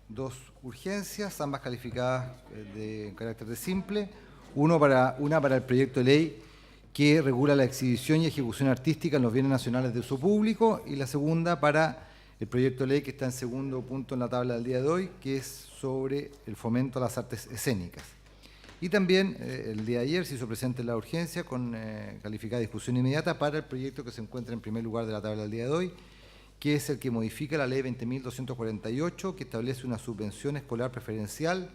dos urgencias, ambas calificadas de carácter de simple. Una para el proyecto de ley que regula la exhibición y ejecución artística en los bienes nacionales de uso público, y la segunda para el proyecto de ley que está en segundo punto en la tabla del día de hoy, que es sobre el fomento a las artes escénicas. Y también el día de ayer se hizo presente la urgencia con calificada discusión inmediata para el proyecto que se encuentra en primer lugar de la tabla del día de hoy, que es el que modifica la ley 20.248, que establece una subvención escolar preferencial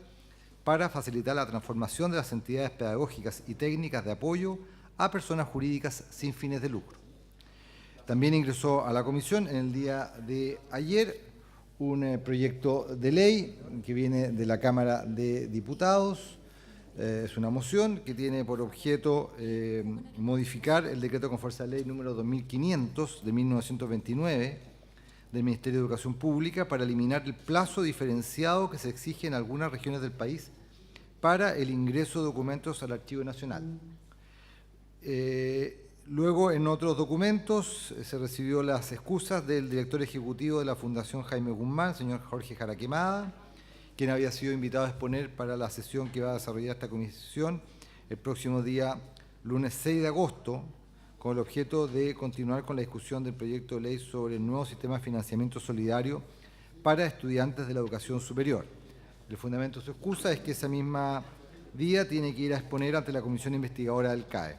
para facilitar la transformación de las entidades pedagógicas y técnicas de apoyo a personas jurídicas sin fines de lucro. También ingresó a la comisión en el día de ayer un proyecto de ley que viene de la Cámara de Diputados. Es una moción que tiene por objeto modificar el decreto con fuerza de ley número 2500 de 1929 del Ministerio de Educación Pública para eliminar el plazo diferenciado que se exige en algunas regiones del país para el ingreso de documentos al Archivo Nacional. Luego, en otros documentos, se recibió las excusas del director ejecutivo de la Fundación Jaime Guzmán, señor Jorge Jaraquemada, quien había sido invitado a exponer para la sesión que va a desarrollar esta comisión el próximo día, lunes 6 de agosto, con el objeto de continuar con la discusión del proyecto de ley sobre el nuevo sistema de financiamiento solidario para estudiantes de la educación superior. El fundamento de su excusa es que ese mismo día tiene que ir a exponer ante la comisión investigadora del CAE.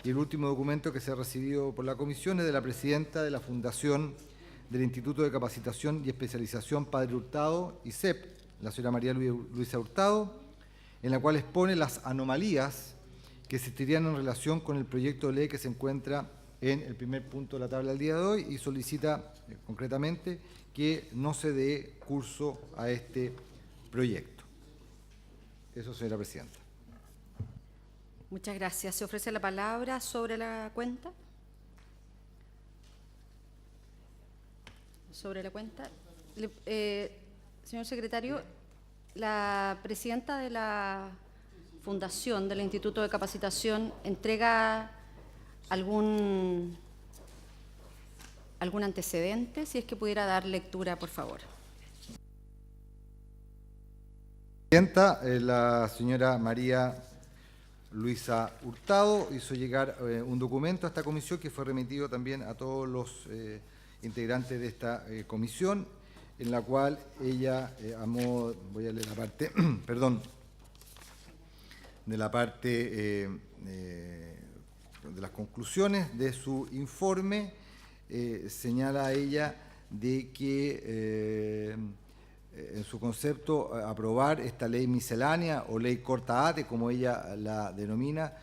Y el último documento que se ha recibido por la comisión es de la presidenta de la Fundación del Instituto de Capacitación y Especialización Padre Hurtado, ISEP, la señora María Luisa Hurtado, en la cual expone las anomalías que existirían en relación con el proyecto de ley que se encuentra en el primer punto de la tabla del día de hoy, y solicita concretamente que no se dé curso a este proyecto. Eso, señora presidenta. Muchas gracias. ¿Se ofrece la palabra sobre la cuenta? Sobre la cuenta. Señor secretario, la presidenta de la Fundación del Instituto de Capacitación entrega algún antecedente, si es que pudiera dar lectura, por favor. Presidenta, la señora María Luisa Hurtado hizo llegar un documento a esta comisión que fue remitido también a todos los integrantes de esta comisión, en la cual ella, voy a leer la parte, perdón, de la parte de las conclusiones de su informe. Señala a ella de que en su concepto aprobar esta ley miscelánea o ley corta-ate, como ella la denomina,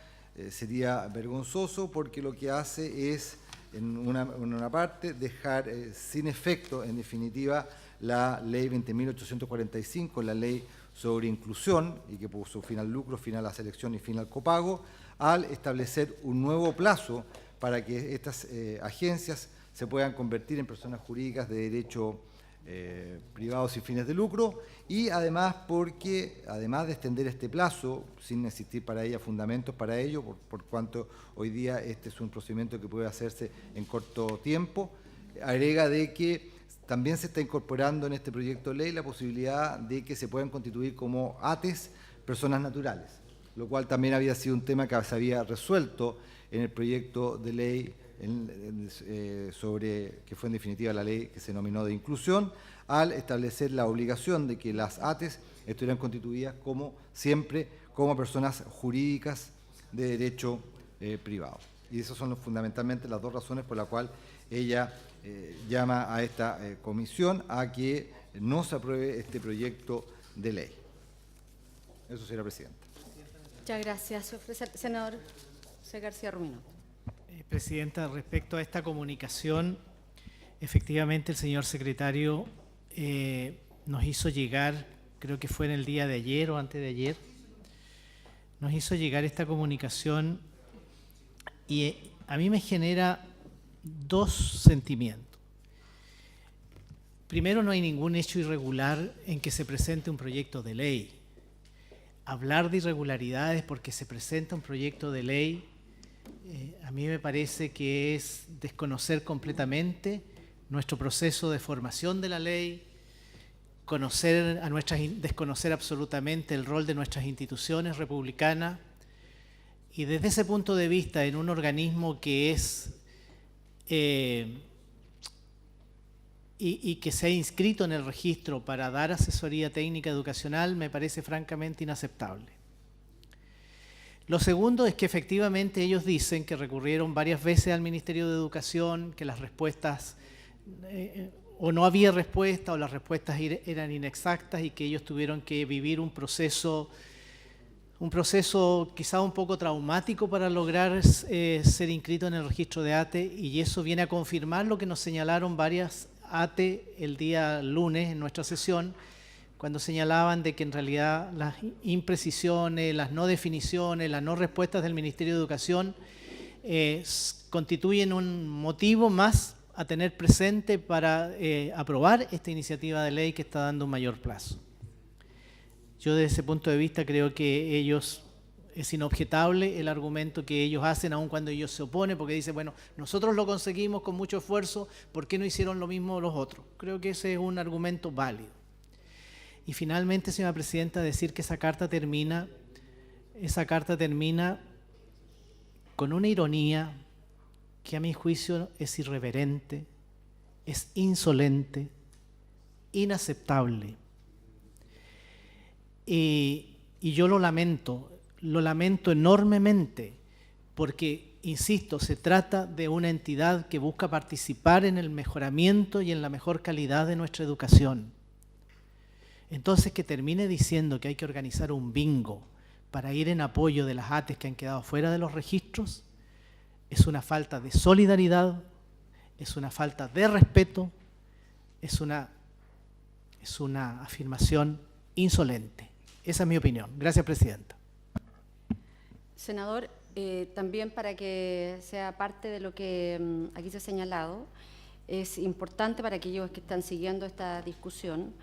sería vergonzoso, porque lo que hace es, en una parte, dejar sin efecto, en definitiva, la ley 20.845, la ley sobre inclusión, y que puso fin al lucro, fin a la selección y fin al copago, al establecer un nuevo plazo para que estas agencias se puedan convertir en personas jurídicas de derecho privado sin fines de lucro, y además porque, además de extender este plazo, sin existir para ella fundamentos para ello, por cuanto hoy día este es un procedimiento que puede hacerse en corto tiempo, agrega de que también se está incorporando en este proyecto de ley la posibilidad de que se puedan constituir como ATES personas naturales, lo cual también había sido un tema que se había resuelto en el proyecto de ley sobre, que fue en definitiva la ley que se denominó de inclusión, al establecer la obligación de que las ATES estuvieran constituidas como siempre como personas jurídicas de derecho privado. Y esas son fundamentalmente las dos razones por las cuales ella llama a esta comisión a que no se apruebe este proyecto de ley. Eso, señora presidenta. Muchas gracias. Se ofrece el senador C. García Rumino. Presidenta, respecto a esta comunicación, efectivamente el señor secretario nos hizo llegar, creo que fue en el día de ayer o antes de ayer, nos hizo llegar esta comunicación, y a mí me genera dos sentimientos. Primero, no hay ningún hecho irregular en que se presente un proyecto de ley. Hablar de irregularidades porque se presenta un proyecto de ley, a mí me parece que es desconocer completamente nuestro proceso de formación de la ley, desconocer absolutamente el rol de nuestras instituciones republicanas, y desde ese punto de vista, en un organismo que es y que se ha inscrito en el registro para dar asesoría técnica educacional, me parece francamente inaceptable. Lo segundo es que efectivamente ellos dicen que recurrieron varias veces al Ministerio de Educación, que las respuestas o no había respuesta o las respuestas eran inexactas y que ellos tuvieron que vivir un proceso quizá un poco traumático para lograr ser inscrito en el registro de ATE, y eso viene a confirmar lo que nos señalaron varias ATE el día lunes en nuestra sesión, cuando señalaban de que en realidad las imprecisiones, las no definiciones, las no respuestas del Ministerio de Educación constituyen un motivo más a tener presente para aprobar esta iniciativa de ley que está dando un mayor plazo. Yo desde ese punto de vista creo que es inobjetable el argumento que ellos hacen, aun cuando ellos se oponen, porque dicen, bueno, nosotros lo conseguimos con mucho esfuerzo, ¿por qué no hicieron lo mismo los otros? Creo que ese es un argumento válido. Y finalmente, señora presidenta, decir que esa carta termina con una ironía que a mi juicio es irreverente, es insolente, inaceptable. Y yo lo lamento enormemente, porque, insisto, se trata de una entidad que busca participar en el mejoramiento y en la mejor calidad de nuestra educación. Entonces, que termine diciendo que hay que organizar un bingo para ir en apoyo de las ATES que han quedado fuera de los registros, es una falta de solidaridad, es una falta de respeto, es una afirmación insolente. Esa es mi opinión. Gracias, presidenta. Senador, también para que sea parte de lo que aquí se ha señalado, es importante para aquellos que están siguiendo esta discusión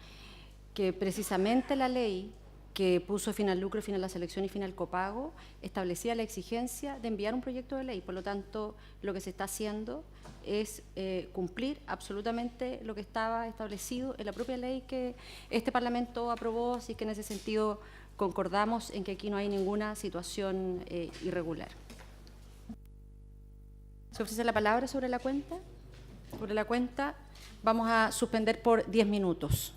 que precisamente la ley que puso fin al lucro, fin a la selección y fin al copago establecía la exigencia de enviar un proyecto de ley. Por lo tanto, lo que se está haciendo es cumplir absolutamente lo que estaba establecido en la propia ley que este Parlamento aprobó, así que en ese sentido concordamos en que aquí no hay ninguna situación irregular. ¿Se ofrece la palabra sobre la cuenta? Sobre la cuenta vamos a suspender por 10 minutos.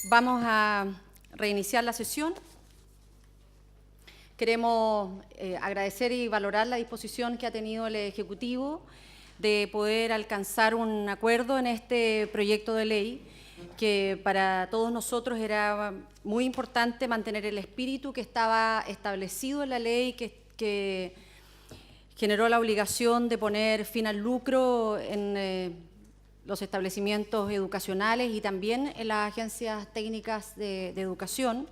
Vamos a reiniciar la sesión. Queremos agradecer y valorar la disposición que ha tenido el Ejecutivo de poder alcanzar un acuerdo en este proyecto de ley, que para todos nosotros era muy importante mantener el espíritu que estaba establecido en la ley, que generó la obligación de poner fin al lucro en los establecimientos educacionales y también en las agencias técnicas de educación.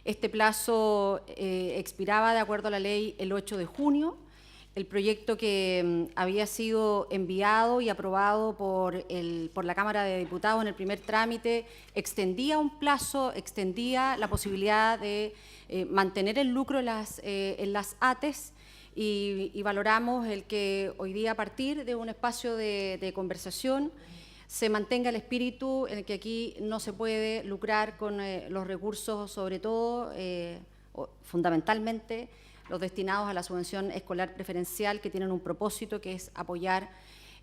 Este plazo expiraba, de acuerdo a la ley, el 8 de junio. El proyecto que había sido enviado y aprobado por la Cámara de Diputados en el primer trámite extendía un plazo, extendía la posibilidad de mantener el lucro en las ATES, y valoramos el que hoy día, a partir de un espacio de conversación, se mantenga el espíritu en el que aquí no se puede lucrar con los recursos, sobre todo, fundamentalmente, los destinados a la subvención escolar preferencial, que tienen un propósito que es apoyar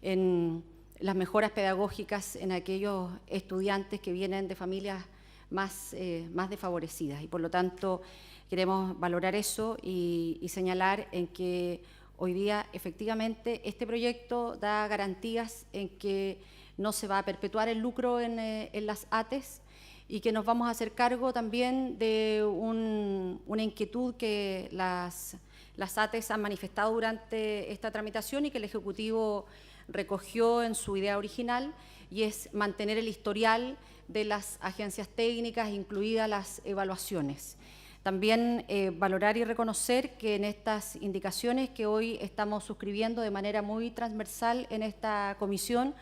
en las mejoras pedagógicas en aquellos estudiantes que vienen de familias más desfavorecidas. Y por lo tanto queremos valorar eso y señalar en que hoy día efectivamente este proyecto da garantías en que no se va a perpetuar el lucro en las ATES, y que nos vamos a hacer cargo también de una inquietud que las ATES han manifestado durante esta tramitación y que el Ejecutivo recogió en su idea original, y es mantener el historial de las agencias técnicas, incluidas las evaluaciones. También valorar y reconocer que en estas indicaciones que hoy estamos suscribiendo de manera muy transversal en esta comisión,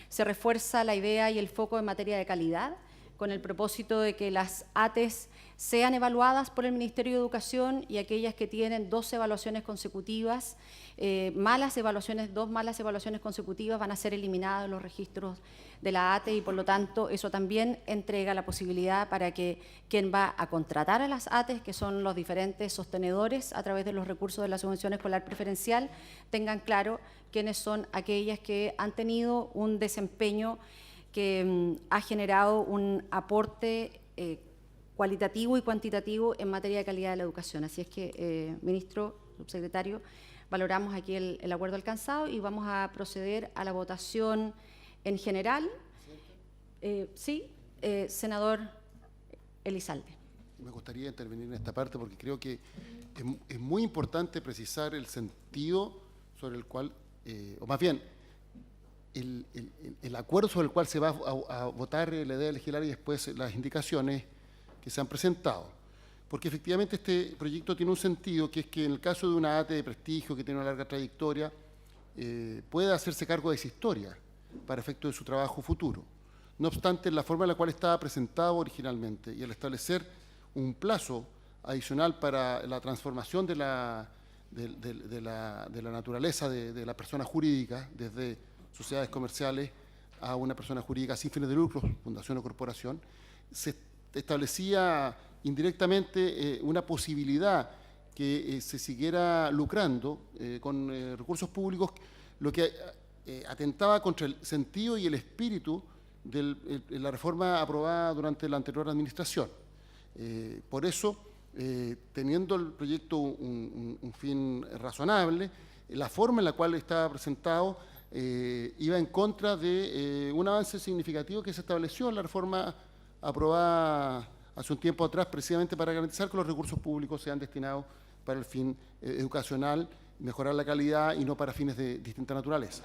se refuerza la idea y el foco en materia de calidad, con el propósito de que las ATES sean evaluadas por el Ministerio de Educación, y aquellas que tienen 2 evaluaciones consecutivas, dos malas evaluaciones consecutivas, van a ser eliminadas de los registros de la ATE, y por lo tanto eso también entrega la posibilidad para que quien va a contratar a las ATEs, que son los diferentes sostenedores a través de los recursos de la subvención escolar preferencial, tengan claro quiénes son aquellas que han tenido un desempeño que ha generado un aporte cualitativo y cuantitativo en materia de calidad de la educación. Así es que, ministro, subsecretario, valoramos aquí el acuerdo alcanzado y vamos a proceder a la votación en general. Senador Elizalde. Me gustaría intervenir en esta parte porque creo que es muy importante precisar el sentido sobre el cual, o más bien, el acuerdo sobre el cual se va a votar la idea legislativa y después las indicaciones que se han presentado. Porque efectivamente este proyecto tiene un sentido, que es que en el caso de una ATE de prestigio que tiene una larga trayectoria, pueda hacerse cargo de esa historia para efecto de su trabajo futuro. No obstante, en la forma en la cual estaba presentado originalmente y al establecer un plazo adicional para la transformación de la naturaleza de la persona jurídica, desde sociedades comerciales a una persona jurídica sin fines de lucro, fundación o corporación, se establecía indirectamente una posibilidad que se siguiera lucrando con recursos públicos, lo que atentaba contra el sentido y el espíritu de la reforma aprobada durante la anterior administración. Por eso, teniendo el proyecto un fin razonable, la forma en la cual estaba presentado iba en contra de un avance significativo que se estableció en la reforma aprobada hace un tiempo atrás, precisamente para garantizar que los recursos públicos sean destinados para el fin educacional, mejorar la calidad y no para fines de distinta naturaleza.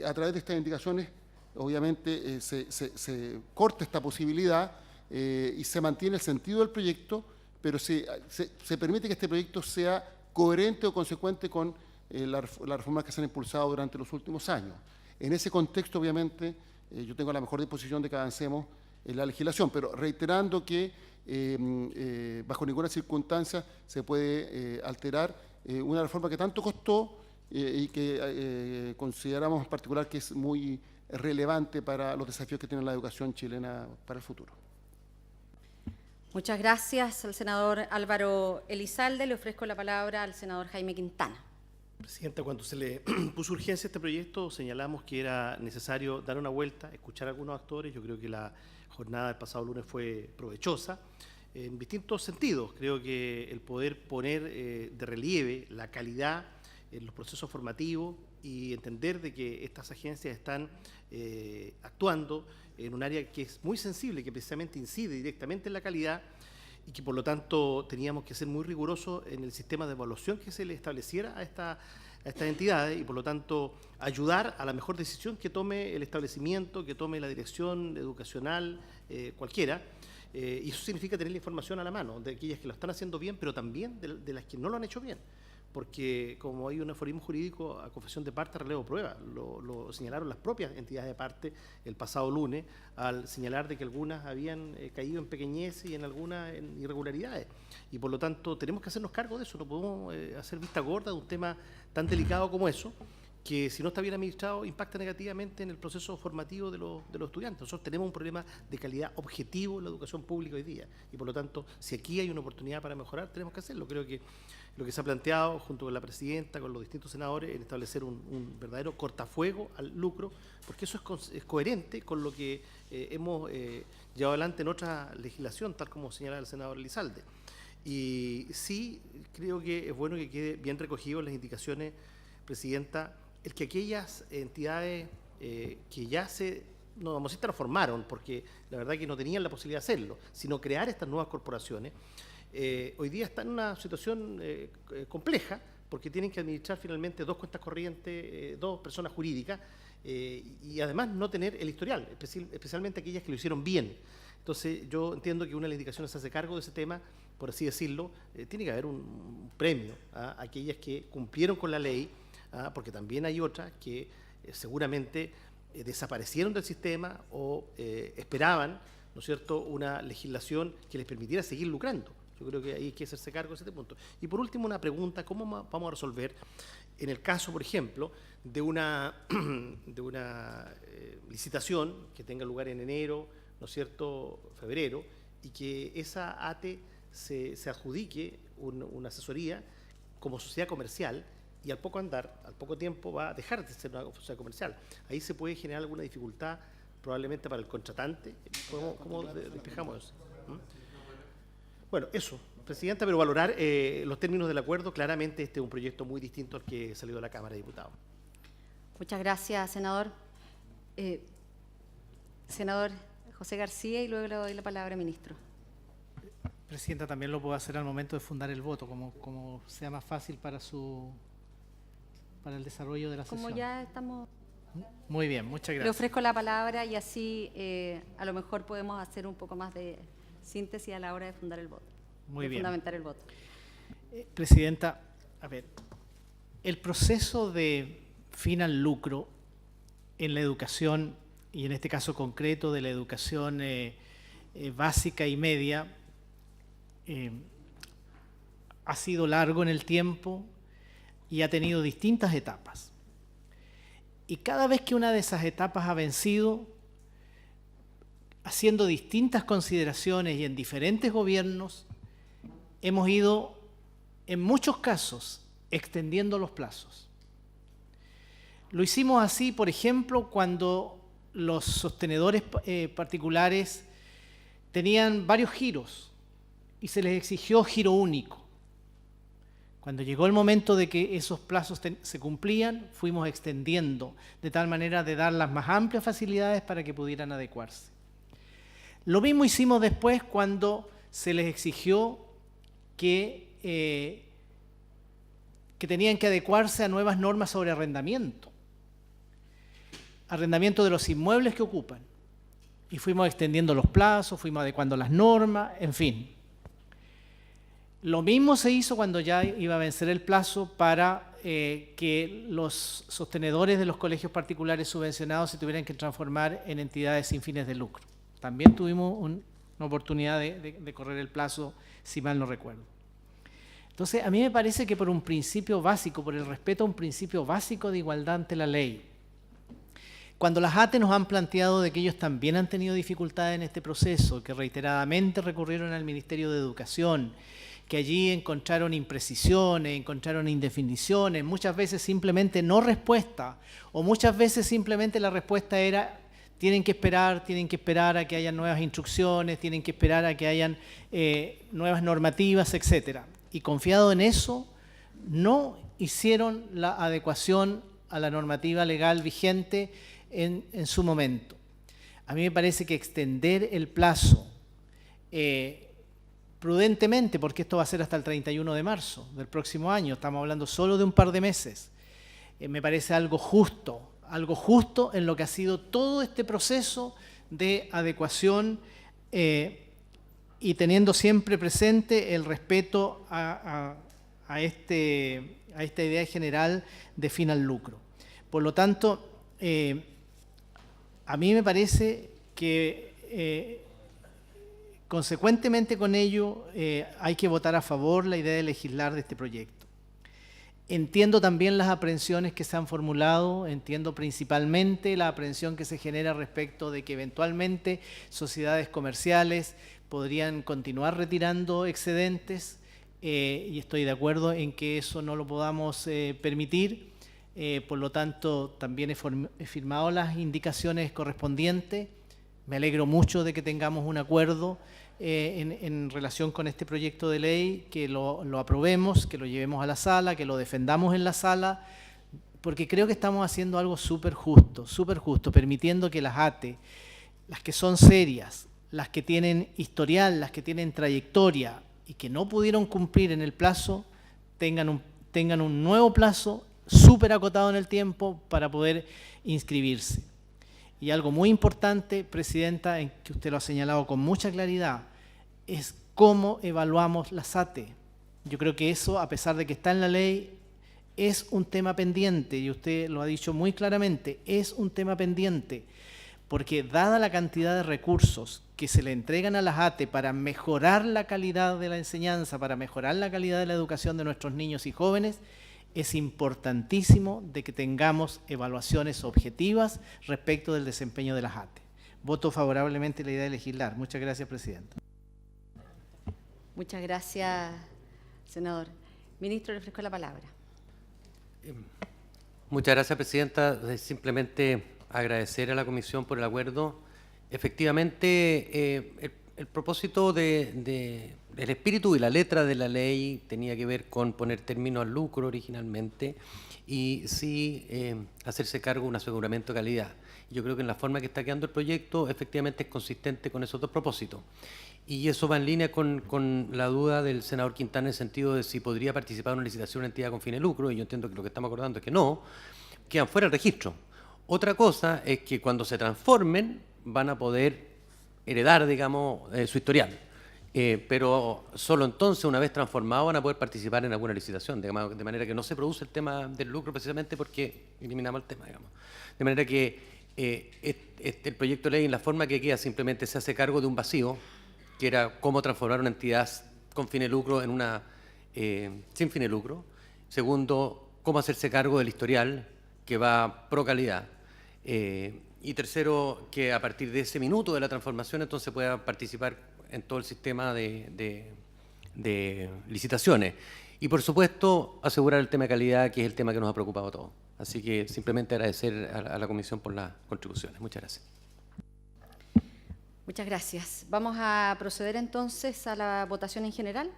A través de estas indicaciones, obviamente, se corta esta posibilidad y se mantiene el sentido del proyecto, pero se permite que este proyecto sea coherente o consecuente con las reformas que se han impulsado durante los últimos años. En ese contexto, obviamente, yo tengo la mejor disposición de que avancemos en la legislación, pero reiterando que bajo ninguna circunstancia se puede alterar una reforma que tanto costó y que consideramos en particular que es muy relevante para los desafíos que tiene la educación chilena para el futuro. Muchas gracias al senador Álvaro Elizalde. Le ofrezco la palabra al senador Jaime Quintana. Presidenta, cuando se le puso urgencia a este proyecto, señalamos que era necesario dar una vuelta, escuchar a algunos actores. Yo creo que la jornada del pasado lunes fue provechosa en distintos sentidos. Creo que el poder poner de relieve la calidad en los procesos formativos y entender de que estas agencias están actuando en un área que es muy sensible, que precisamente incide directamente en la calidad, y que por lo tanto teníamos que ser muy rigurosos en el sistema de evaluación que se le estableciera a estas entidades, y por lo tanto ayudar a la mejor decisión que tome el establecimiento, que tome la dirección educacional, cualquiera, y eso significa tener la información a la mano de aquellas que lo están haciendo bien, pero también de las que no lo han hecho bien, porque como hay un aforismo jurídico, a confesión de parte, relevo prueba, lo señalaron las propias entidades de parte el pasado lunes, al señalar de que algunas habían caído en pequeñeces y en algunas en irregularidades, y por lo tanto tenemos que hacernos cargo de eso. No podemos hacer vista gorda de un tema tan delicado como eso, que si no está bien administrado impacta negativamente en el proceso formativo de los estudiantes. Nosotros tenemos un problema de calidad objetivo en la educación pública hoy día, y por lo tanto, si aquí hay una oportunidad para mejorar, tenemos que hacerlo. Creo que lo que se ha planteado junto con la presidenta, con los distintos senadores, en establecer un verdadero cortafuego al lucro, porque eso es coherente con lo que hemos llevado adelante en otra legislación, tal como señala el senador Elizalde. Y sí, creo que es bueno que quede bien recogido en las indicaciones, presidenta, el que aquellas entidades que ya no vamos a decir transformaron, porque la verdad que no tenían la posibilidad de hacerlo, sino crear estas nuevas corporaciones, hoy día están en una situación compleja, porque tienen que administrar finalmente 2 cuentas corrientes, 2 personas jurídicas, y además no tener el historial, especialmente aquellas que lo hicieron bien. Entonces yo entiendo que una de las indicaciones se hace cargo de ese tema, por así decirlo. Tiene que haber un premio a aquellas que cumplieron con la ley, porque también hay otras que seguramente desaparecieron del sistema o esperaban ¿no es cierto?, una legislación que les permitiera seguir lucrando. Yo creo que hay que hacerse cargo de ese punto. Y por último, una pregunta: ¿cómo vamos a resolver en el caso, por ejemplo, de una licitación que tenga lugar en enero, ¿no es cierto?, febrero, y que esa ATE se adjudique una asesoría como sociedad comercial, y al poco andar, al poco tiempo, va a dejar de ser una sociedad comercial? Ahí se puede generar alguna dificultad probablemente para el contratante. ¿Cómo despejamos eso? Bueno, eso, Presidenta, pero valorar los términos del acuerdo. Claramente este es un proyecto muy distinto al que salió de la Cámara de Diputados. Muchas gracias, senador. Senador José García, y luego le doy la palabra al ministro. Presidenta, también lo puedo hacer al momento de fundar el voto, como sea más fácil para el desarrollo de la sesión. Como ya estamos... Muy bien, muchas Le gracias. ofrezco la palabra y así a lo mejor podemos hacer un poco más de síntesis a la hora de fundar el voto. Muy de bien. fundamentar el voto. Presidenta, a ver, el proceso de fin al lucro en la educación, y en este caso concreto de la educación básica y media, ha sido largo en el tiempo y ha tenido distintas etapas. Y cada vez que una de esas etapas ha vencido, haciendo distintas consideraciones y en diferentes gobiernos, hemos ido, en muchos casos, extendiendo los plazos. Lo hicimos así, por ejemplo, cuando los sostenedores particulares tenían varios giros y se les exigió giro único. Cuando llegó el momento de que esos plazos se cumplían, fuimos extendiendo, de tal manera de dar las más amplias facilidades para que pudieran adecuarse. Lo mismo hicimos después cuando se les exigió que tenían que adecuarse a nuevas normas sobre arrendamiento de los inmuebles que ocupan. Y fuimos extendiendo los plazos, fuimos adecuando las normas, en fin. Lo mismo se hizo cuando ya iba a vencer el plazo para que los sostenedores de los colegios particulares subvencionados se tuvieran que transformar en entidades sin fines de lucro. También tuvimos una oportunidad de correr el plazo, si mal no recuerdo. Entonces, a mí me parece que por un principio básico, por el respeto a un principio básico de igualdad ante la ley, cuando las ATE nos han planteado de que ellos también han tenido dificultades en este proceso, que reiteradamente recurrieron al Ministerio de Educación, que allí encontraron imprecisiones, encontraron indefiniciones, muchas veces simplemente no respuesta, o muchas veces simplemente la respuesta era: tienen que esperar a que hayan nuevas instrucciones, tienen que esperar a que hayan nuevas normativas, etcétera. Y confiado en eso, no hicieron la adecuación a la normativa legal vigente en su momento. A mí me parece que extender el plazo prudentemente, porque esto va a ser hasta el 31 de marzo del próximo año, estamos hablando solo de un par de meses, me parece algo justo en lo que ha sido todo este proceso de adecuación y teniendo siempre presente el respeto a esta idea general de fin al lucro. Por lo tanto, a mí me parece que consecuentemente con ello hay que votar a favor la idea de legislar de este proyecto. Entiendo también las aprehensiones que se han formulado, entiendo principalmente la aprehensión que se genera respecto de que eventualmente sociedades comerciales podrían continuar retirando excedentes y estoy de acuerdo en que eso no lo podamos permitir. Por lo tanto, también he firmado las indicaciones correspondientes. Me alegro mucho de que tengamos un acuerdo en relación con este proyecto de ley, que lo aprobemos, que lo llevemos a la sala, que lo defendamos en la sala, porque creo que estamos haciendo algo súper justo, permitiendo que las ATE, las que son serias, las que tienen historial, las que tienen trayectoria y que no pudieron cumplir en el plazo, tengan un nuevo plazo súper acotado en el tiempo para poder inscribirse. Y algo muy importante, Presidenta, en que usted lo ha señalado con mucha claridad, es cómo evaluamos las ATE. Yo creo que eso, a pesar de que está en la ley, es un tema pendiente, y usted lo ha dicho muy claramente, es un tema pendiente, porque dada la cantidad de recursos que se le entregan a las ATE para mejorar la calidad de la enseñanza, para mejorar la calidad de la educación de nuestros niños y jóvenes, es importantísimo de que tengamos evaluaciones objetivas respecto del desempeño de las ATE. Voto favorablemente la idea de legislar. Muchas gracias, Presidenta. Muchas gracias, senador. Ministro, le ofrezco la palabra. Muchas gracias, Presidenta. Simplemente agradecer a la Comisión por el acuerdo. Efectivamente, el propósito el espíritu y la letra de la ley tenía que ver con poner término al lucro originalmente y sí hacerse cargo de un aseguramiento de calidad. Yo creo que en la forma que está quedando el proyecto efectivamente es consistente con esos dos propósitos. Y eso va en línea con la duda del senador Quintana en el sentido de si podría participar en una licitación una entidad con fines de lucro, y yo entiendo que lo que estamos acordando es que no, quedan fuera del registro. Otra cosa es que cuando se transformen van a poder heredar, digamos, su historial. Pero solo entonces, una vez transformados, van a poder participar en alguna licitación, digamos, de manera que no se produce el tema del lucro precisamente porque eliminamos el tema, digamos. De manera que el proyecto de ley en la forma que queda simplemente se hace cargo de un vacío, que era cómo transformar una entidad con fin de lucro en una sin fin de lucro. Segundo, cómo hacerse cargo del historial que va pro calidad. Y tercero, que a partir de ese minuto de la transformación entonces pueda participar en todo el sistema de licitaciones. Y por supuesto, asegurar el tema de calidad, que es el tema que nos ha preocupado a todos. Así que simplemente agradecer a la Comisión por las contribuciones. Muchas gracias. Muchas gracias. Vamos a proceder entonces a la votación en general.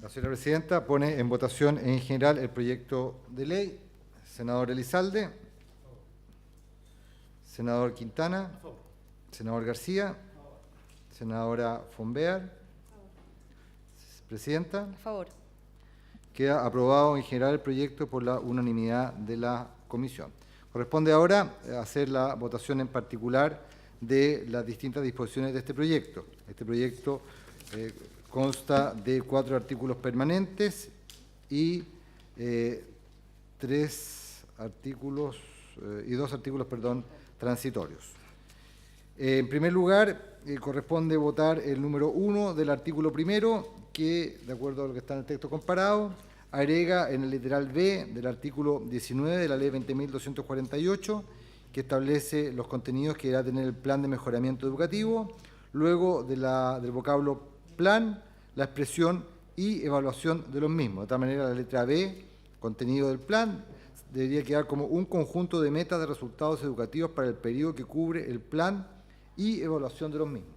La señora Presidenta pone en votación en general el proyecto de ley. Senador Elizalde. Senador Quintana. Senador García. Senadora Fonbear. Presidenta. A favor. Queda aprobado en general el proyecto por la unanimidad de la Comisión. Corresponde ahora hacer la votación en particular de las distintas disposiciones de este proyecto. Este proyecto consta de 4 artículos permanentes y 2 artículos, transitorios. En primer lugar, corresponde votar el número 1 del artículo primero, que, de acuerdo a lo que está en el texto comparado, agrega en el literal B del artículo 19 de la Ley 20.248, que establece los contenidos que deberá tener el plan de mejoramiento educativo, luego del vocablo plan, la expresión y evaluación de los mismos. De tal manera, la letra B, contenido del plan, debería quedar como un conjunto de metas de resultados educativos para el periodo que cubre el plan y evaluación de los mismos.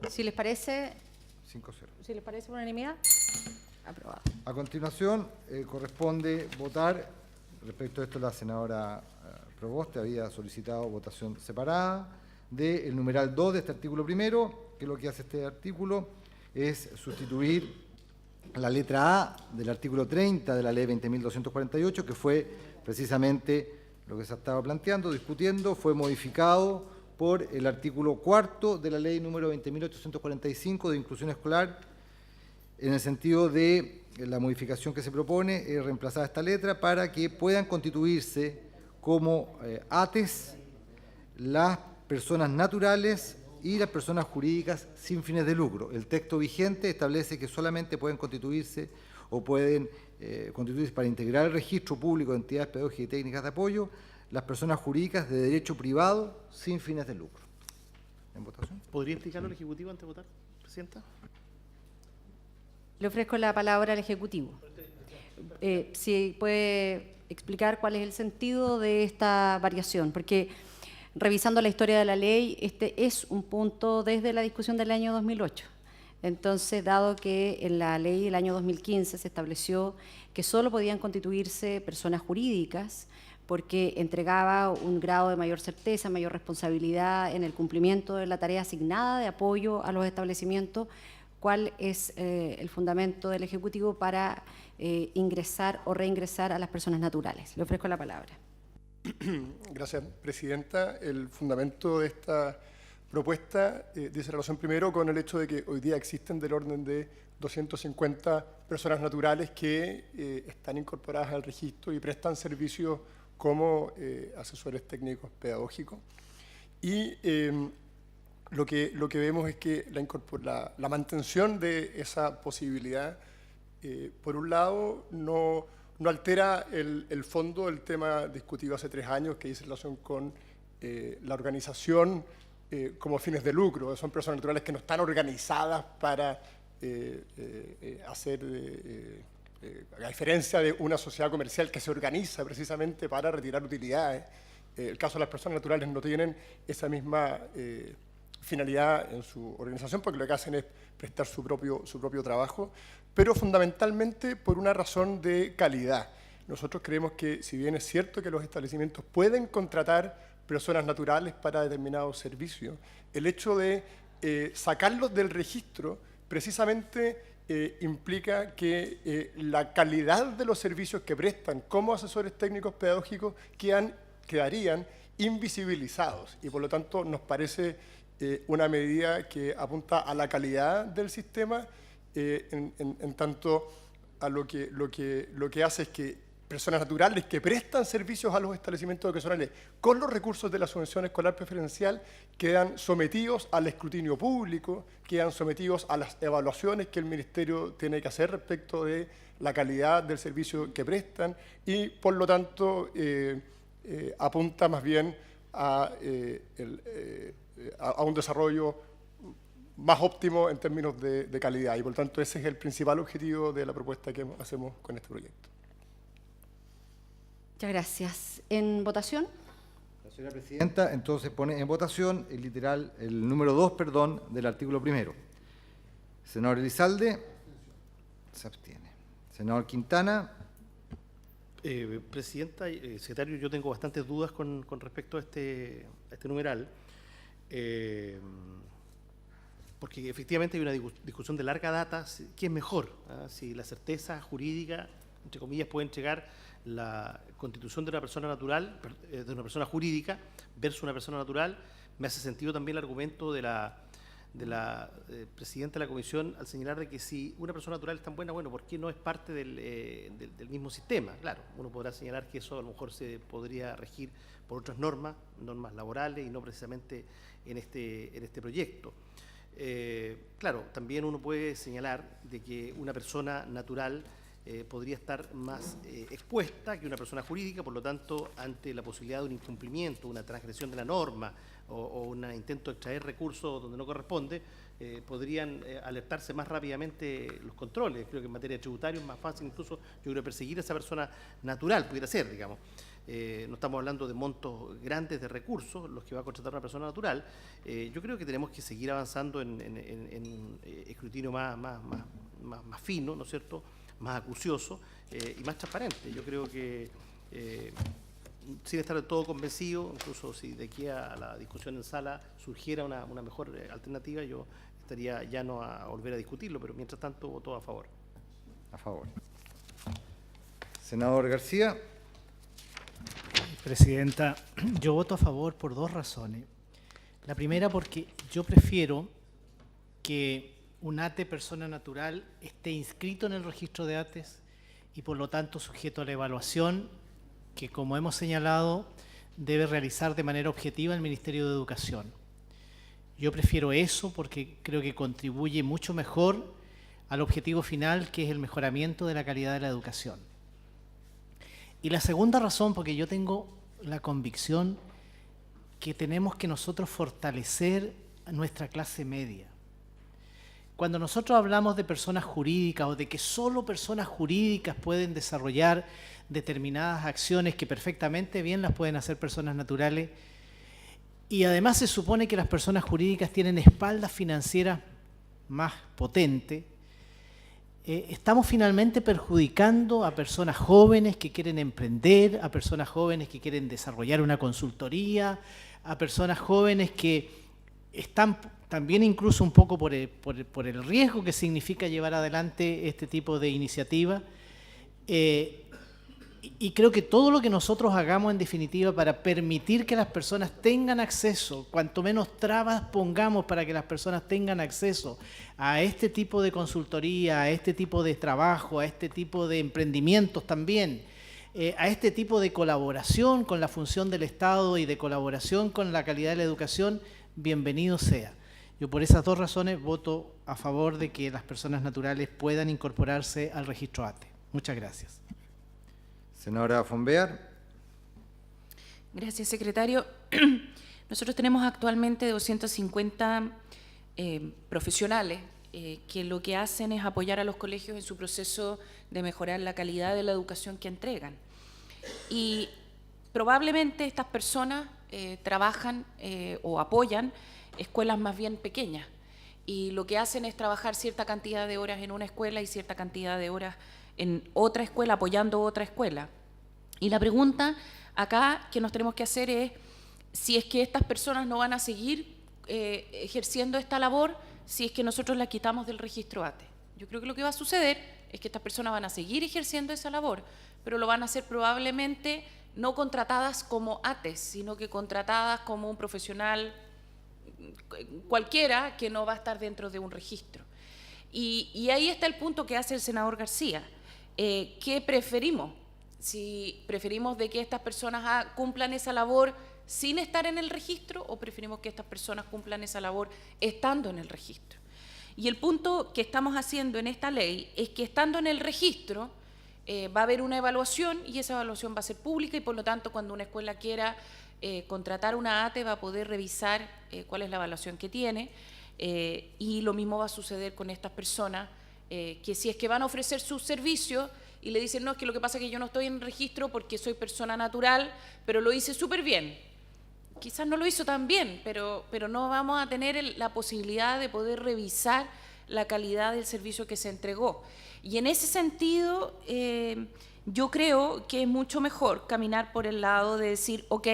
Si les parece, 5-0. si les parece por unanimidad, aprobado. A continuación, corresponde votar, respecto a esto la senadora Proboste había solicitado votación separada, del numeral 2 de este artículo primero, que lo que hace este artículo es sustituir la letra A del artículo 30 de la Ley 20.248, que fue precisamente lo que se estaba planteando, discutiendo, fue modificado por el artículo 4 de la Ley número 20.845 de inclusión escolar, en el sentido de la modificación que se propone es reemplazar esta letra para que puedan constituirse como ATES las personas naturales y las personas jurídicas sin fines de lucro. El texto vigente establece que solamente pueden constituirse o pueden constituirse para integrar el registro público de entidades pedagógicas y técnicas de apoyo las personas jurídicas de derecho privado sin fines de lucro. ¿En votación? ¿Podría explicarlo el Ejecutivo antes de votar, Presidenta? Le ofrezco la palabra al Ejecutivo. Si puede explicar cuál es el sentido de esta variación, porque revisando la historia de la ley, este es un punto desde la discusión del año 2008. Entonces, dado que en la ley del año 2015 se estableció que solo podían constituirse personas jurídicas, porque entregaba un grado de mayor certeza, mayor responsabilidad en el cumplimiento de la tarea asignada de apoyo a los establecimientos, cuál es el fundamento del Ejecutivo para ingresar o reingresar a las personas naturales. Le ofrezco la palabra. Gracias, Presidenta. El fundamento de esta propuesta dice relación primero con el hecho de que hoy día existen del orden de 250 personas naturales que están incorporadas al registro y prestan servicios como asesores técnicos pedagógicos. Y lo que vemos es que la mantención de esa posibilidad, por un lado, no altera el fondo del tema discutido hace 3 años, que dice relación con la organización como fines de lucro. Son personas naturales que no están organizadas para hacer, a diferencia de una sociedad comercial que se organiza precisamente para retirar utilidades. El caso de las personas naturales no tienen esa misma finalidad en su organización, porque lo que hacen es prestar su propio trabajo, pero fundamentalmente por una razón de calidad. Nosotros creemos que, si bien es cierto que los establecimientos pueden contratar personas naturales para determinados servicios, el hecho de sacarlos del registro precisamente implica que la calidad de los servicios que prestan como asesores técnicos pedagógicos quedarían invisibilizados, y por lo tanto nos parece una medida que apunta a la calidad del sistema, en tanto a lo que hace es que personas naturales que prestan servicios a los establecimientos educacionales con los recursos de la subvención escolar preferencial quedan sometidos al escrutinio público, quedan sometidos a las evaluaciones que el Ministerio tiene que hacer respecto de la calidad del servicio que prestan, y por lo tanto apunta más bien a un desarrollo más óptimo en términos de calidad, y por lo tanto ese es el principal objetivo de la propuesta que hacemos con este proyecto. Muchas gracias. ¿En votación? La señora presidenta entonces pone en votación el número 2, del artículo primero. Senador Elizalde, se abstiene. Senador Quintana. Presidenta, secretario, yo tengo bastantes dudas con respecto a este numeral, porque efectivamente hay una discusión de larga data, ¿qué es mejor? Si la certeza jurídica, entre comillas, puede entregar la constitución de una persona natural, de una persona jurídica versus una persona natural. Me hace sentido también el argumento de la presidenta de la comisión al señalar de que si una persona natural es tan buena, bueno, ¿por qué no es parte del mismo sistema? Claro, uno podrá señalar que eso a lo mejor se podría regir por otras normas laborales y no precisamente en este proyecto. Claro, también uno puede señalar de que una persona natural podría estar más expuesta que una persona jurídica, por lo tanto, ante la posibilidad de un incumplimiento, una transgresión de la norma o un intento de extraer recursos donde no corresponde, podrían alertarse más rápidamente los controles. Creo que en materia tributaria es más fácil incluso, yo creo, perseguir a esa persona natural, pudiera ser, digamos. No estamos hablando de montos grandes de recursos, los que va a contratar una persona natural. Yo creo que tenemos que seguir avanzando en escrutinio más fino, ¿no es cierto?, más acucioso y más transparente. Yo creo que, sin estar del todo convencido, incluso si de aquí a la discusión en sala surgiera una mejor alternativa, yo estaría llano a volver a discutirlo, pero mientras tanto voto a favor. A favor. Senador García. Presidenta, yo voto a favor por 2 razones. La primera, porque yo prefiero que un ATE persona natural esté inscrito en el registro de ATES y por lo tanto sujeto a la evaluación que, como hemos señalado, debe realizar de manera objetiva el Ministerio de Educación. Yo prefiero eso porque creo que contribuye mucho mejor al objetivo final, que es el mejoramiento de la calidad de la educación. Y la segunda razón, porque yo tengo la convicción que tenemos que nosotros fortalecer a nuestra clase media. Cuando nosotros hablamos de personas jurídicas o de que solo personas jurídicas pueden desarrollar determinadas acciones que perfectamente bien las pueden hacer personas naturales, y además se supone que las personas jurídicas tienen espaldas financieras más potentes, estamos finalmente perjudicando a personas jóvenes que quieren emprender, a personas jóvenes que quieren desarrollar una consultoría, a personas jóvenes que están también incluso un poco por el riesgo que significa llevar adelante este tipo de iniciativa. y creo que todo lo que nosotros hagamos en definitiva para permitir que las personas tengan acceso, cuanto menos trabas pongamos para que las personas tengan acceso a este tipo de consultoría, a este tipo de trabajo, a este tipo de emprendimientos también, a este tipo de colaboración con la función del Estado y de colaboración con la calidad de la educación, bienvenido sea. Yo por esas dos razones voto a favor de que las personas naturales puedan incorporarse al registro ATE. Muchas gracias. Senadora von Behr. Gracias, secretario. Nosotros tenemos actualmente 250 profesionales que lo que hacen es apoyar a los colegios en su proceso de mejorar la calidad de la educación que entregan. Y probablemente estas personas trabajan o apoyan escuelas más bien pequeñas, y lo que hacen es trabajar cierta cantidad de horas en una escuela y cierta cantidad de horas en otra escuela, apoyando otra escuela. Y la pregunta acá que nos tenemos que hacer es si es que estas personas no van a seguir ejerciendo esta labor si es que nosotros la quitamos del registro ATE. Yo creo que lo que va a suceder es que estas personas van a seguir ejerciendo esa labor, pero lo van a hacer probablemente no contratadas como ATES, sino que contratadas como un profesional cualquiera que no va a estar dentro de un registro. Y ahí está el punto que hace el senador García. ¿Qué preferimos? Si preferimos de que estas personas cumplan esa labor sin estar en el registro, o preferimos que estas personas cumplan esa labor estando en el registro. Y el punto que estamos haciendo en esta ley es que estando en el registro va a haber una evaluación, y esa evaluación va a ser pública, y por lo tanto cuando una escuela quiera contratar una ATE va a poder revisar cuál es la evaluación que tiene, y lo mismo va a suceder con estas personas que si es que van a ofrecer sus servicios y le dicen, no, es que lo que pasa es que yo no estoy en registro porque soy persona natural, pero lo hice súper bien. Quizás no lo hizo tan bien, pero no vamos a tener la posibilidad de poder revisar la calidad del servicio que se entregó. Y en ese sentido, yo creo que es mucho mejor caminar por el lado de decir, ok,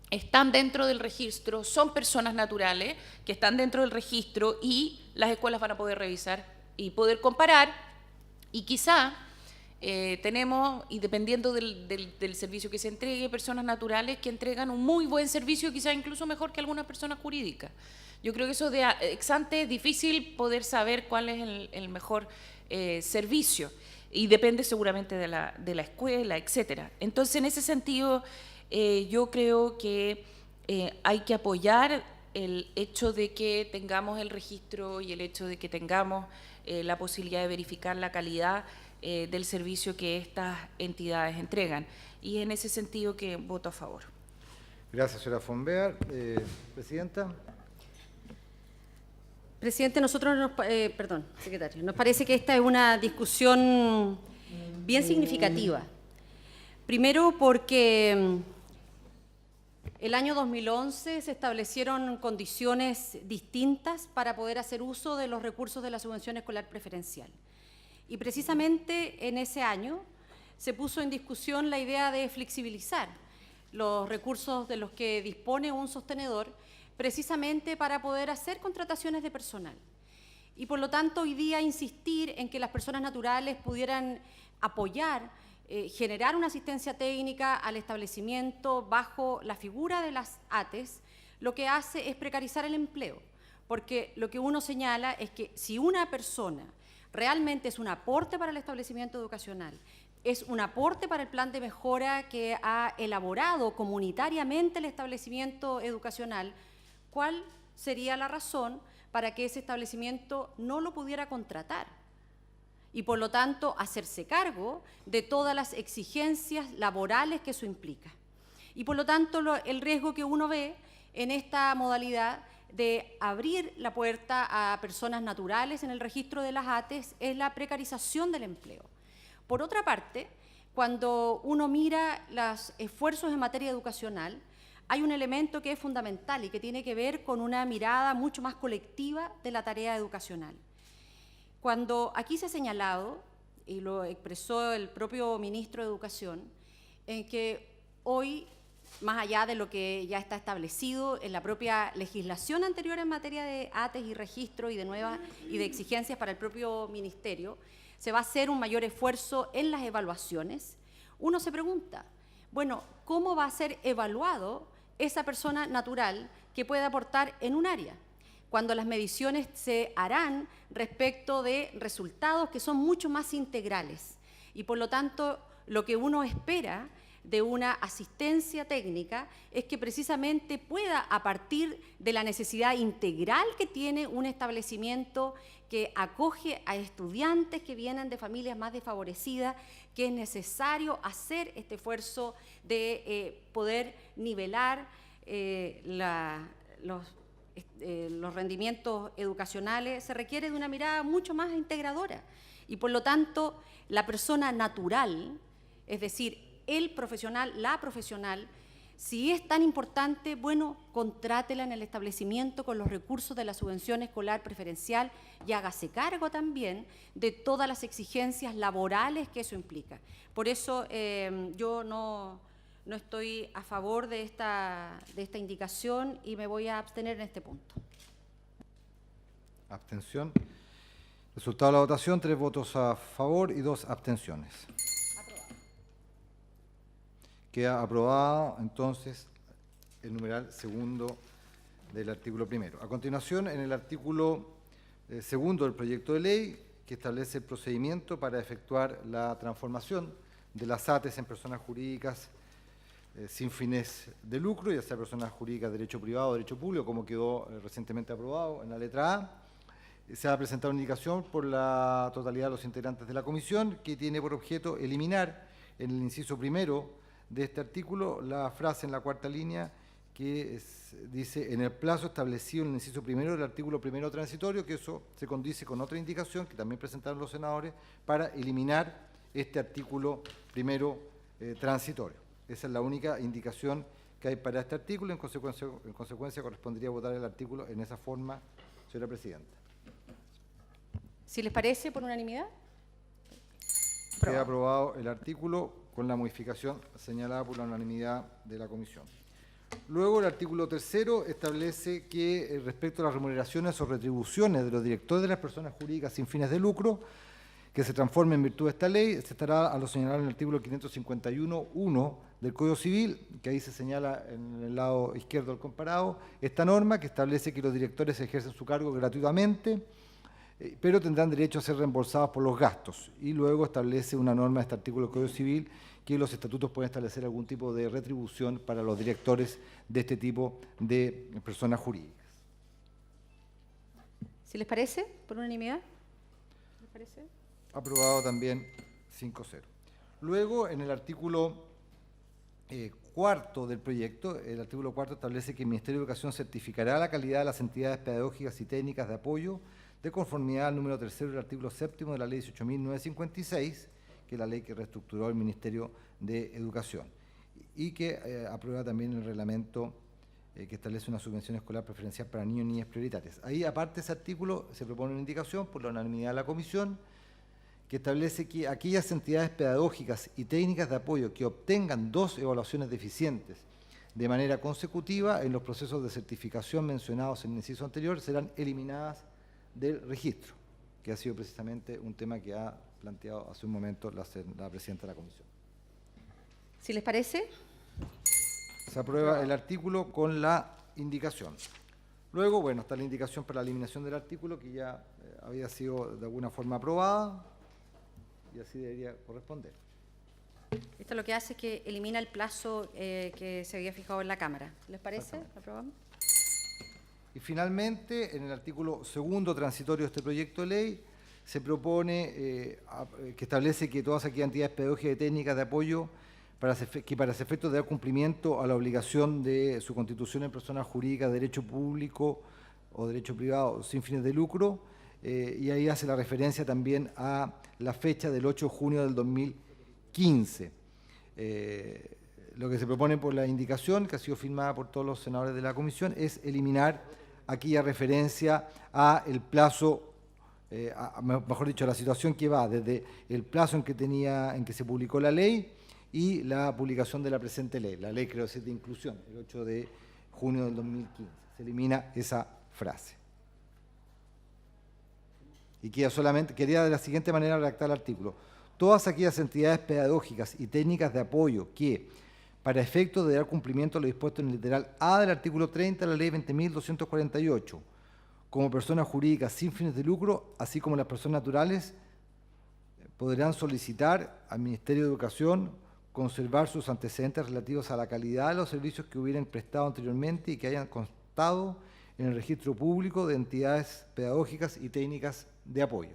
están dentro del registro, son personas naturales que están dentro del registro, y las escuelas van a poder revisar y poder comparar, y quizá tenemos, y dependiendo del servicio que se entregue, personas naturales que entregan un muy buen servicio, quizá incluso mejor que algunas personas jurídicas. Yo creo que eso de ex ante es difícil poder saber cuál es el mejor servicio, y depende seguramente de la escuela, etcétera. Entonces, en ese sentido, yo creo que hay que apoyar el hecho de que tengamos el registro y el hecho de que tengamos la posibilidad de verificar la calidad del servicio que estas entidades entregan. Y en ese sentido que voto a favor. Gracias, señora von Behr. Presidenta. Presidente, perdón, secretario, nos parece que esta es una discusión bien significativa. Primero porque el año 2011 se establecieron condiciones distintas para poder hacer uso de los recursos de la subvención escolar preferencial. Y precisamente en ese año se puso en discusión la idea de flexibilizar los recursos de los que dispone un sostenedor, precisamente para poder hacer contrataciones de personal. Y por lo tanto, hoy día insistir en que las personas naturales pudieran apoyar, generar una asistencia técnica al establecimiento bajo la figura de las ATES, lo que hace es precarizar el empleo, porque lo que uno señala es que si una persona realmente es un aporte para el establecimiento educacional, es un aporte para el plan de mejora que ha elaborado comunitariamente el establecimiento educacional, ¿cuál sería la razón para que ese establecimiento no lo pudiera contratar? Y por lo tanto hacerse cargo de todas las exigencias laborales que eso implica. Y por lo tanto el riesgo que uno ve en esta modalidad de abrir la puerta a personas naturales en el registro de las ATES es la precarización del empleo. Por otra parte, cuando uno mira los esfuerzos en materia educacional, hay un elemento que es fundamental y que tiene que ver con una mirada mucho más colectiva de la tarea educacional. Cuando aquí se ha señalado, y lo expresó el propio ministro de Educación, en que hoy, más allá de lo que ya está establecido en la propia legislación anterior en materia de ATES y registro y de exigencias para el propio ministerio, se va a hacer un mayor esfuerzo en las evaluaciones, uno se pregunta, bueno, ¿cómo va a ser evaluado esa persona natural que puede aportar en un área? Cuando las mediciones se harán respecto de resultados que son mucho más integrales. Y por lo tanto, lo que uno espera de una asistencia técnica es que precisamente pueda, a partir de la necesidad integral que tiene un establecimiento que acoge a estudiantes que vienen de familias más desfavorecidas, que es necesario hacer este esfuerzo de poder nivelar los rendimientos educacionales, se requiere de una mirada mucho más integradora. Y por lo tanto, la persona natural, es decir, el profesional, la profesional, si es tan importante, bueno, contrátela en el establecimiento con los recursos de la subvención escolar preferencial y hágase cargo también de todas las exigencias laborales que eso implica. Por eso yo no estoy a favor de esta indicación y me voy a abstener en este punto. Abstención. Resultado de la votación, 3 votos a favor y 2 abstenciones. Queda aprobado entonces el numeral segundo del artículo primero. A continuación, en el artículo segundo del proyecto de ley, que establece el procedimiento para efectuar la transformación de las ATES en personas jurídicas sin fines de lucro, ya sea personas jurídicas de derecho privado o derecho público, como quedó recientemente aprobado en la letra A. Se ha presentado una indicación por la totalidad de los integrantes de la comisión que tiene por objeto eliminar en el inciso primero de este artículo la frase en la cuarta línea que dice en el plazo establecido en el inciso primero del artículo primero transitorio, que eso se condice con otra indicación que también presentaron los senadores para eliminar este artículo primero transitorio. Esa es la única indicación que hay para este artículo. En consecuencia correspondería votar el artículo en esa forma, señora Presidenta. Si les parece, por unanimidad. Queda aprobado el artículo con la modificación señalada por la unanimidad de la comisión. Luego, el artículo tercero establece que respecto a las remuneraciones o retribuciones de los directores de las personas jurídicas sin fines de lucro que se transformen en virtud de esta ley, se estará a lo señalado en el artículo 551.1 del Código Civil, que ahí se señala en el lado izquierdo del comparado, esta norma que establece que los directores ejercen su cargo gratuitamente, pero tendrán derecho a ser reembolsados por los gastos. Y luego establece una norma de este artículo del Código Civil que los estatutos pueden establecer algún tipo de retribución para los directores de este tipo de personas jurídicas. Si les parece, por unanimidad. ¿Les parece? Aprobado también 5-0. Luego, en el artículo cuarto del proyecto, el artículo cuarto establece que el Ministerio de Educación certificará la calidad de las entidades pedagógicas y técnicas de apoyo de conformidad al número tercero del artículo séptimo de la Ley 18.956, que es la ley que reestructuró el Ministerio de Educación, y que aprueba también el reglamento que establece una subvención escolar preferencial para niños y niñas prioritarias. Ahí, aparte de ese artículo, se propone una indicación por la unanimidad de la comisión que establece que aquellas entidades pedagógicas y técnicas de apoyo que obtengan 2 evaluaciones deficientes de manera consecutiva en los procesos de certificación mencionados en el inciso anterior serán eliminadas del registro, que ha sido precisamente un tema que ha planteado hace un momento la presidenta de la comisión. Si les parece. Se aprueba el artículo con la indicación. Luego, bueno, está la indicación para la eliminación del artículo que ya había sido de alguna forma aprobada y así debería corresponder. Esto lo que hace es que elimina el plazo que se había fijado en la Cámara. ¿Les parece? ¿Lo aprobamos? Y finalmente, en el artículo segundo transitorio de este proyecto de ley, se propone que establece que todas aquellas entidades pedagógicas y técnicas de apoyo que para ese efecto de dar cumplimiento a la obligación de su constitución en personas jurídicas de derecho público o derecho privado sin fines de lucro, y ahí hace la referencia también a la fecha del 8 de junio del 2015. Lo que se propone por la indicación, que ha sido firmada por todos los senadores de la comisión, es eliminar aquella referencia a el plazo, mejor dicho, a la situación que va desde el plazo en que se publicó la ley y la publicación de la presente ley, la ley, creo que es de inclusión, el 8 de junio del 2015. Se elimina esa frase. y quería de la siguiente manera redactar el artículo. Todas aquellas entidades pedagógicas y técnicas de apoyo que, para efectos de dar cumplimiento a lo dispuesto en el literal A del artículo 30 de la Ley 20.248, como personas jurídicas sin fines de lucro, así como las personas naturales, podrán solicitar al Ministerio de Educación conservar sus antecedentes relativos a la calidad de los servicios que hubieran prestado anteriormente y que hayan constado en el registro público de entidades pedagógicas y técnicas de apoyo.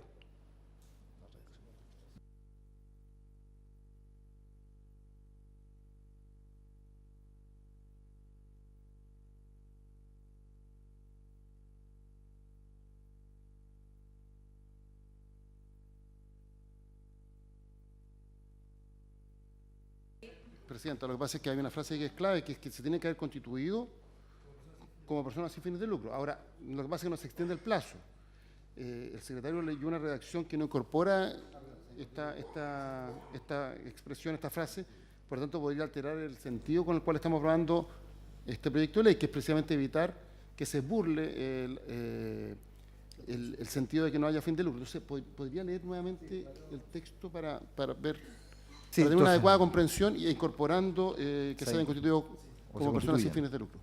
Presidenta, lo que pasa es que hay una frase que es clave, que es que se tiene que haber constituido como persona sin fines de lucro. Ahora, lo que pasa es que no se extiende el plazo. El secretario leyó una redacción que no incorpora esta expresión, esta frase, por lo tanto podría alterar el sentido con el cual estamos aprobando este proyecto de ley, que es precisamente evitar que se burle el sentido de que no haya fin de lucro. Entonces, ¿podría leer nuevamente el texto para ver, Sí, para tener una entonces, adecuada comprensión y incorporando que se hayan constituido o como se personas sin constituyan. fines de lucro?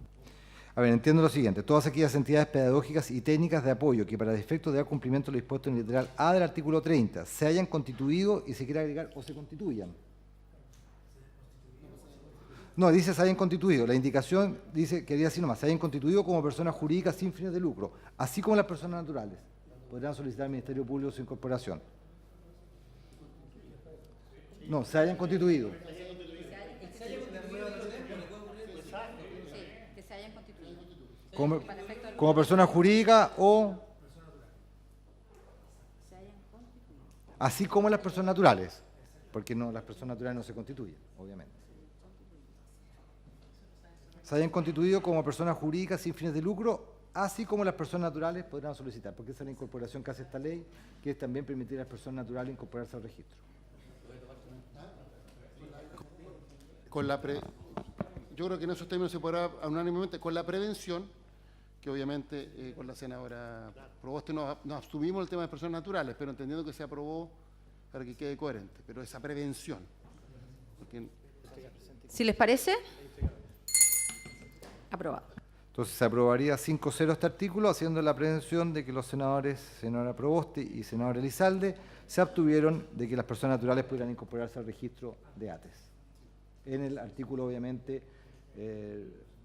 A ver, entiendo lo siguiente. Todas aquellas entidades pedagógicas y técnicas de apoyo que para efectos de dar cumplimiento a lo dispuesto en el literal A del artículo 30 se hayan constituido y se quiere agregar o se constituyan. No, dice se hayan constituido. La indicación dice, quería decir nomás, se hayan constituido como personas jurídicas sin fines de lucro, así como las personas naturales. Podrán solicitar al Ministerio Público su incorporación. No, se hayan constituido. Que se hayan constituido. Como persona jurídica o así como las personas naturales, porque no, las personas naturales no se constituyen, obviamente. Se hayan constituido como personas jurídicas sin fines de lucro, así como las personas naturales podrán solicitar, porque esa es la incorporación que hace esta ley, que es también permitir a las personas naturales incorporarse al registro. Yo creo que en esos términos se podrá unánimemente, con la prevención, que obviamente con la senadora Proboste nos abstuvimos del tema de personas naturales, pero entendiendo que se aprobó para que quede coherente, pero esa prevención. Porque Si les parece, aprobado. Entonces se aprobaría 5-0 este artículo, haciendo la prevención de que los senadores, senadora Proboste y senadora Elizalde, se abstuvieron de que las personas naturales pudieran incorporarse al registro de ATES. En el artículo, obviamente,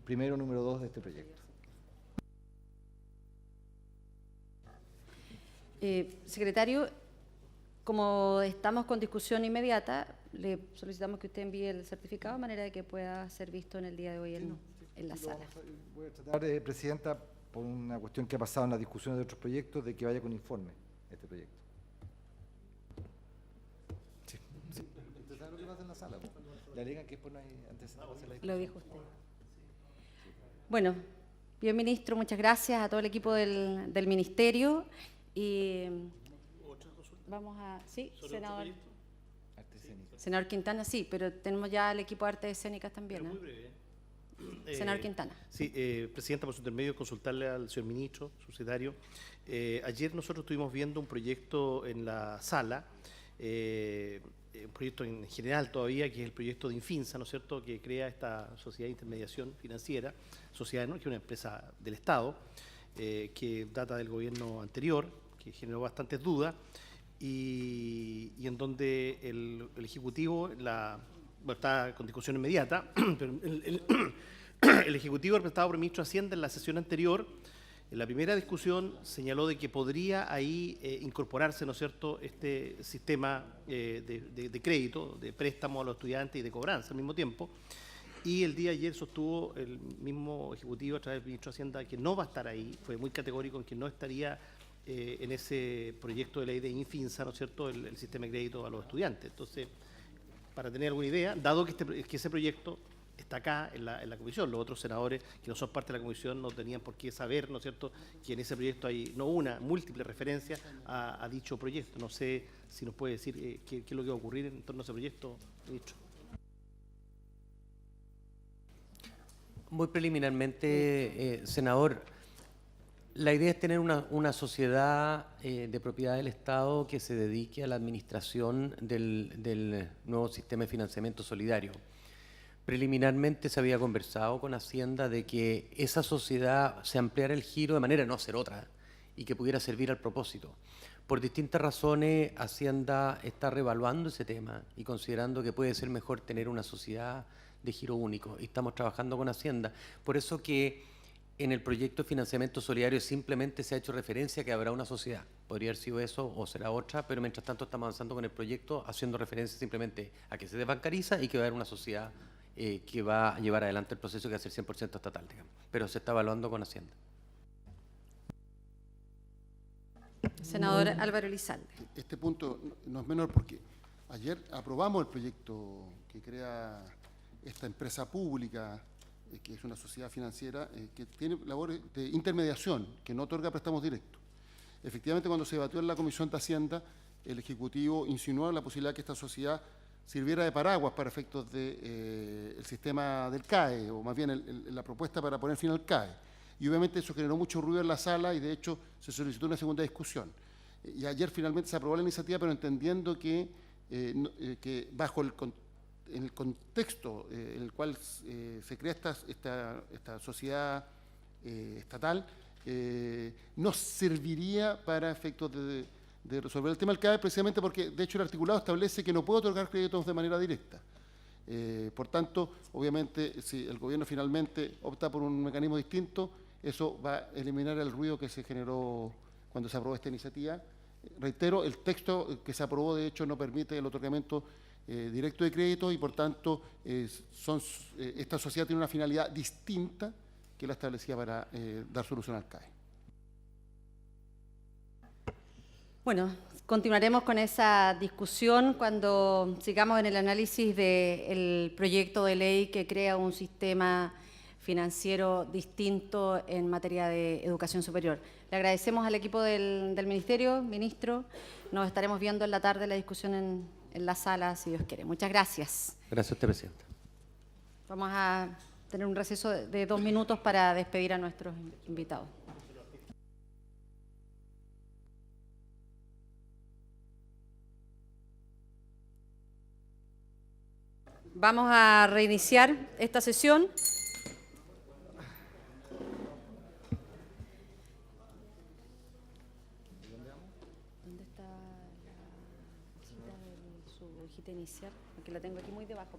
primero, número 2 de este proyecto. Secretario, como estamos con discusión inmediata, le solicitamos que usted envíe el certificado de manera de que pueda ser visto en el día de hoy en la sala. Voy a tratar, Presidenta, por una cuestión que ha pasado en las discusiones de otros proyectos, de que vaya con informe este proyecto. Sí. ¿Usted sabe lo que pasa en la sala? Le alegan que después no hay antecedentes. Lo dijo usted. Bueno, bien, ministro, muchas gracias a todo el equipo del ministerio. Y vamos a... Sí, senador. Senador Quintana, sí, pero tenemos ya el equipo de artes escénicas también. Pero muy breve. Senador Quintana. Sí, Presidenta, por su intermedio, consultarle al señor ministro, subsecretario. Ayer nosotros estuvimos viendo un proyecto en la sala, un proyecto en general todavía, que es el proyecto de Infinsa, ¿no es cierto?, que crea esta sociedad de intermediación financiera, sociedad, ¿no?, que es una empresa del Estado, que data del gobierno anterior, que generó bastantes dudas, y en donde el Ejecutivo está con discusión inmediata, pero el Ejecutivo representado por el ministro de Hacienda en la sesión anterior, en la primera discusión señaló de que podría ahí incorporarse, ¿no es cierto?, este sistema de crédito, de préstamo a los estudiantes y de cobranza al mismo tiempo. Y el día de ayer sostuvo el mismo Ejecutivo a través del ministro de Hacienda que no va a estar ahí, fue muy categórico en que no estaría en ese proyecto de ley de Infinsa, ¿no es cierto?, el sistema de crédito a los estudiantes. Entonces, para tener alguna idea, dado que ese proyecto está acá en la comisión, los otros senadores que no son parte de la comisión no tenían por qué saber, ¿no es cierto?, que en ese proyecto hay no una, múltiples referencias a dicho proyecto. No sé si nos puede decir qué es lo que va a ocurrir en torno a ese proyecto, ministro. Muy preliminarmente, senador, La idea es tener una sociedad de propiedad del Estado que se dedique a la administración del nuevo sistema de financiamiento solidario. Preliminarmente se había conversado con Hacienda de que esa sociedad se ampliara el giro de manera de no ser otra y que pudiera servir al propósito. Por distintas razones, Hacienda está reevaluando ese tema y considerando que puede ser mejor tener una sociedad de giro único. Y estamos trabajando con Hacienda. Por eso que en el proyecto de financiamiento solidario simplemente se ha hecho referencia a que habrá una sociedad. Podría haber sido eso o será otra, pero mientras tanto estamos avanzando con el proyecto haciendo referencia simplemente a que se desbancariza y que va a haber una sociedad que va a llevar adelante el proceso que va a ser 100% estatal, digamos. Pero se está evaluando con Hacienda. Senador Álvaro Elizalde. Este punto no es menor porque ayer aprobamos el proyecto que crea esta empresa pública, que es una sociedad financiera que tiene labores de intermediación, que no otorga préstamos directos. Efectivamente, cuando se debatió en la Comisión de Hacienda, el Ejecutivo insinuó la posibilidad de que esta sociedad sirviera de paraguas para efectos del sistema del CAE, o más bien la propuesta para poner fin al CAE. Y obviamente eso generó mucho ruido en la sala y de hecho se solicitó una segunda discusión. Y ayer finalmente se aprobó la iniciativa, pero entendiendo que bajo el contexto en el cual se crea esta sociedad estatal, no serviría para efectos de resolver el tema del CAE, precisamente porque, de hecho, el articulado establece que no puede otorgar créditos de manera directa. Por tanto, obviamente, si el gobierno finalmente opta por un mecanismo distinto, eso va a eliminar el ruido que se generó cuando se aprobó esta iniciativa. Reitero, el texto que se aprobó, de hecho, no permite el otorgamiento directo de créditos y, por tanto, esta sociedad tiene una finalidad distinta que la establecía para dar solución al CAE. Bueno, continuaremos con esa discusión cuando sigamos en el análisis del proyecto de ley que crea un sistema financiero distinto en materia de educación superior. Le agradecemos al equipo del Ministerio, ministro. Nos estaremos viendo en la tarde la discusión en la sala, si Dios quiere. Muchas gracias. Gracias a usted, Presidenta. Vamos a tener un receso de 2 minutos para despedir a nuestros invitados. Vamos a reiniciar esta sesión. ¿Dónde está la hojita de su hojita inicial? Porque la tengo aquí muy debajo.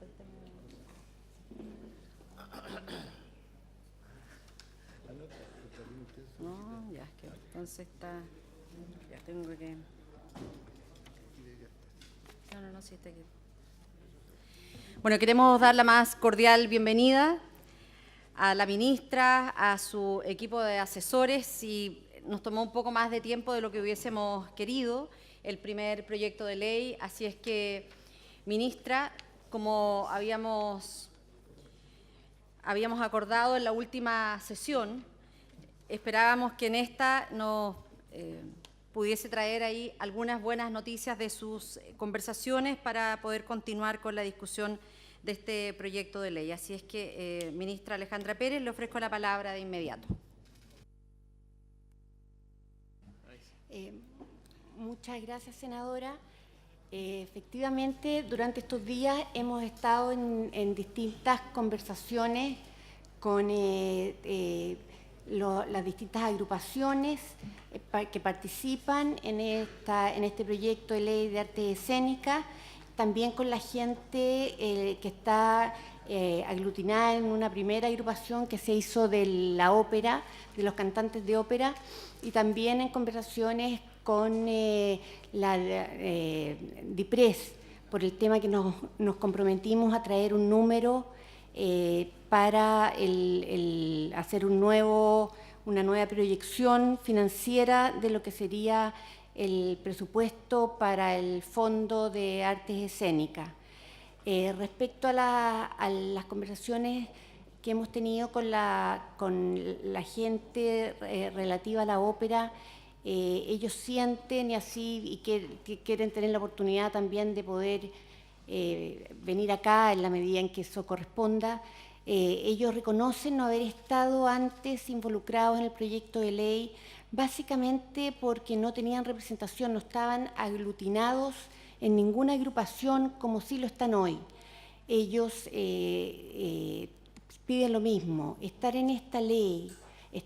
No, ya, es que entonces está... Ya tengo que... No, sí está aquí. Bueno, queremos dar la más cordial bienvenida a la ministra, a su equipo de asesores, y nos tomó un poco más de tiempo de lo que hubiésemos querido el primer proyecto de ley, así es que, ministra, como habíamos acordado en la última sesión, esperábamos que en esta nos pudiese traer ahí algunas buenas noticias de sus conversaciones para poder continuar con la discusión de este proyecto de ley. Así es que, ministra Alejandra Pérez, le ofrezco la palabra de inmediato. Muchas gracias, senadora. Efectivamente, durante estos días hemos estado en distintas conversaciones con las distintas agrupaciones que participan en este proyecto de ley de artes escénicas, también con la gente que está aglutinada en una primera agrupación que se hizo de la ópera, de los cantantes de ópera, y también en conversaciones con la DIPRES, por el tema que nos comprometimos a traer un número para hacer una nueva proyección financiera de lo que sería el presupuesto para el Fondo de Artes Escénicas. Respecto a las conversaciones que hemos tenido con la gente relativa a la ópera, ellos sienten y que quieren tener la oportunidad también de poder venir acá en la medida en que eso corresponda, Ellos reconocen no haber estado antes involucrados en el proyecto de ley, básicamente porque no tenían representación, no estaban aglutinados en ninguna agrupación como sí lo están hoy. Ellos piden lo mismo, estar en esta ley,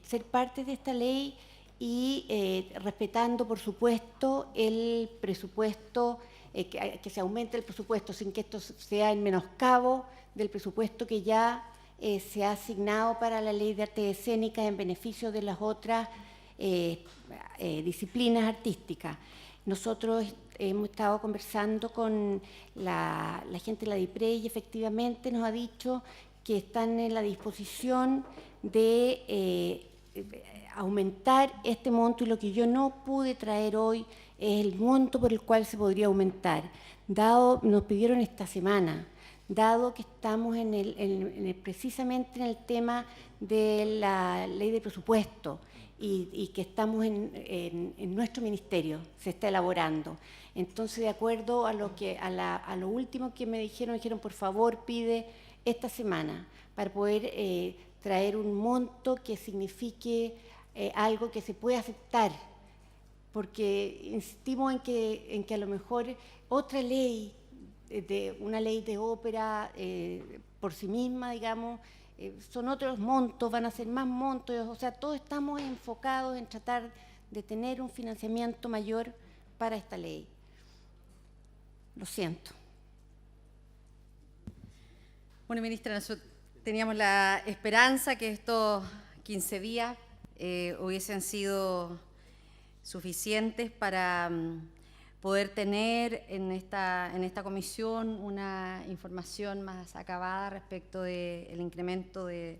ser parte de esta ley y respetando, por supuesto, el presupuesto, que se aumente el presupuesto sin que esto sea en menoscabo del presupuesto que ya se ha asignado para la ley de artes escénicas en beneficio de las otras disciplinas artísticas. Nosotros hemos estado conversando con la gente de la DIPRE y efectivamente nos ha dicho que están en la disposición de aumentar este monto, y lo que yo no pude traer hoy es el monto por el cual se podría aumentar. Nos pidieron esta semana, dado que estamos precisamente en el tema de la ley de presupuesto y que estamos en nuestro ministerio, se está elaborando. Entonces, de acuerdo a lo último que me dijeron, por favor, pide esta semana para poder traer un monto que signifique algo que se pueda aceptar, porque insistimos en que a lo mejor otra ley, una ley de ópera por sí misma, digamos, son otros montos, van a ser más montos, o sea, todos estamos enfocados en tratar de tener un financiamiento mayor para esta ley. Lo siento. Bueno, ministra, nosotros teníamos la esperanza que estos 15 días hubiesen sido suficientes para poder tener en esta comisión una información más acabada respecto del incremento de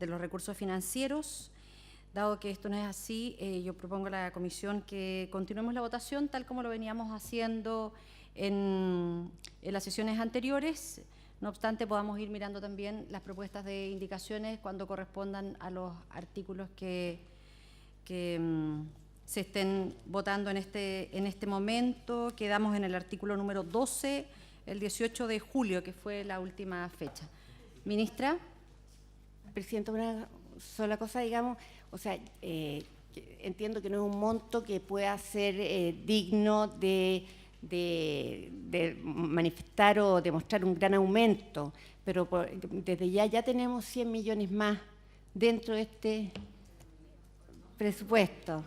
los recursos financieros. Dado que esto no es así, yo propongo a la comisión que continuemos la votación tal como lo veníamos haciendo en las sesiones anteriores. No obstante, podamos ir mirando también las propuestas de indicaciones cuando correspondan a los artículos que se estén votando en este momento. Quedamos en el artículo número 12, el 18 de julio, que fue la última fecha. Ministra. Presidenta, una sola cosa, digamos, o sea, entiendo que no es un monto que pueda ser digno de manifestar o demostrar un gran aumento, pero desde ya tenemos 100 millones más dentro de este presupuesto.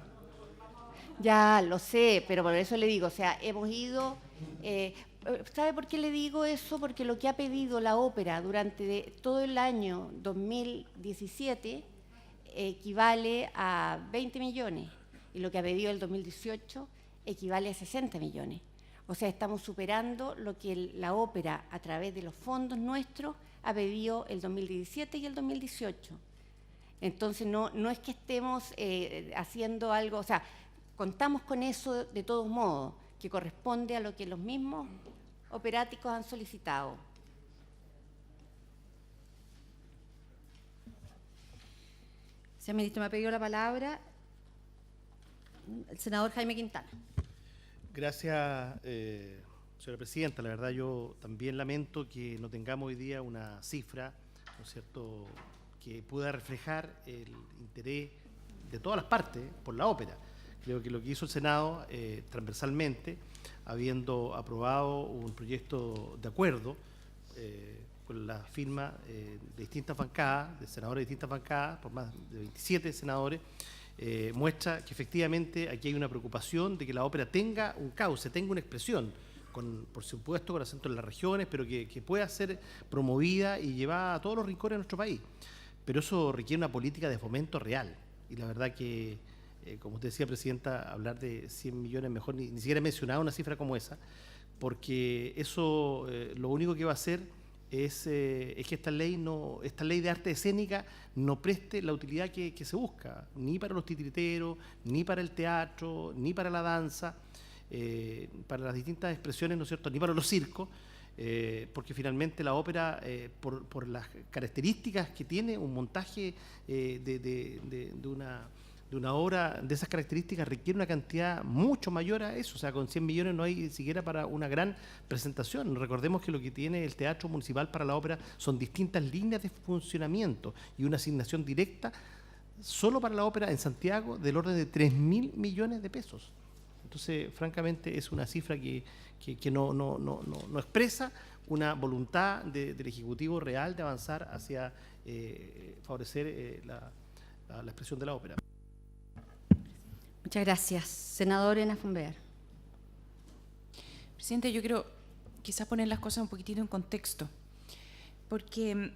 Ya lo sé, pero por eso le digo, o sea, hemos ido... ¿Sabe por qué le digo eso? Porque lo que ha pedido la ópera durante todo el año 2017 equivale a 20 millones y lo que ha pedido el 2018 equivale a 60 millones. O sea, estamos superando lo que la ópera, a través de los fondos nuestros, ha pedido el 2017 y el 2018. Entonces, no es que estemos haciendo algo, o sea, contamos con eso de todos modos, que corresponde a lo que los mismos operáticos han solicitado. Señor ministro, me ha pedido la palabra el senador Jaime Quintana. Gracias, señora presidenta. La verdad, yo también lamento que no tengamos hoy día una cifra, ¿no es cierto?, que pueda reflejar el interés de todas las partes por la ópera. Creo que lo que hizo el Senado transversalmente, habiendo aprobado un proyecto de acuerdo con la firma de distintas bancadas, de senadores de distintas bancadas, por más de 27 senadores, muestra que efectivamente aquí hay una preocupación de que la ópera tenga un cauce, tenga una expresión, por supuesto con acento en las regiones, pero que pueda ser promovida y llevada a todos los rincones de nuestro país. Pero eso requiere una política de fomento real. Y la verdad que, como usted decía, presidenta, hablar de 100 millones, mejor ni siquiera he mencionado una cifra como esa, porque eso lo único que va a hacer es que esta ley de arte escénica no preste la utilidad que se busca, ni para los titiriteros, ni para el teatro, ni para la danza, para las distintas expresiones, ¿no es cierto?, ni para los circos, porque finalmente la ópera, por las características que tiene un montaje de de una obra de esas características requiere una cantidad mucho mayor a eso. O sea, con 100 millones no hay siquiera para una gran presentación. Recordemos que lo que tiene el Teatro Municipal para la ópera son distintas líneas de funcionamiento y una asignación directa solo para la ópera en Santiago del orden de 3.000 millones de pesos. Entonces, francamente, es una cifra que no expresa una voluntad del Ejecutivo real de avanzar hacia favorecer la expresión de la ópera. Muchas gracias. Senador Elena Fumbear. Presidente, yo quiero quizás poner las cosas un poquitito en contexto, porque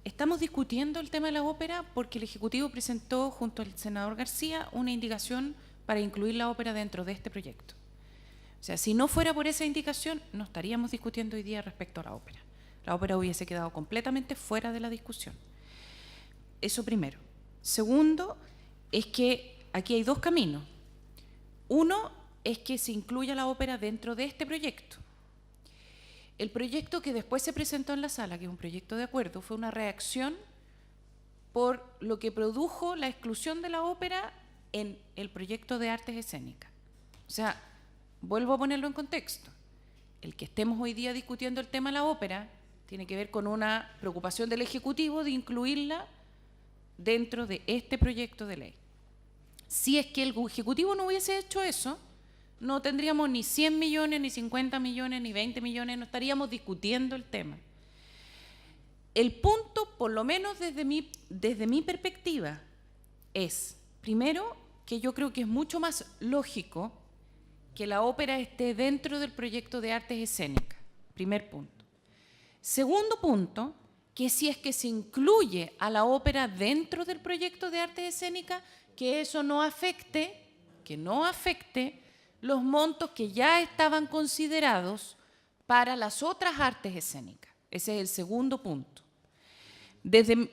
estamos discutiendo el tema de la ópera porque el Ejecutivo presentó junto al senador García una indicación para incluir la ópera dentro de este proyecto. O sea, si no fuera por esa indicación, no estaríamos discutiendo hoy día respecto a la ópera. La ópera hubiese quedado completamente fuera de la discusión. Eso primero. Segundo, es que aquí hay dos caminos. Uno es que se incluya la ópera dentro de este proyecto. El proyecto que después se presentó en la sala, que es un proyecto de acuerdo, fue una reacción por lo que produjo la exclusión de la ópera en el proyecto de artes escénicas. O sea, vuelvo a ponerlo en contexto. El que estemos hoy día discutiendo el tema de la ópera tiene que ver con una preocupación del Ejecutivo de incluirla dentro de este proyecto de ley. Si es que el Ejecutivo no hubiese hecho eso, no tendríamos ni 100 millones, ni 50 millones, ni 20 millones, no estaríamos discutiendo el tema. El punto, por lo menos desde mi perspectiva, es, primero, que yo creo que es mucho más lógico que la ópera esté dentro del proyecto de artes escénicas. Primer punto. Segundo punto, que si es que se incluye a la ópera dentro del proyecto de artes escénicas, que eso no afecte los montos que ya estaban considerados para las otras artes escénicas. Ese es el segundo punto.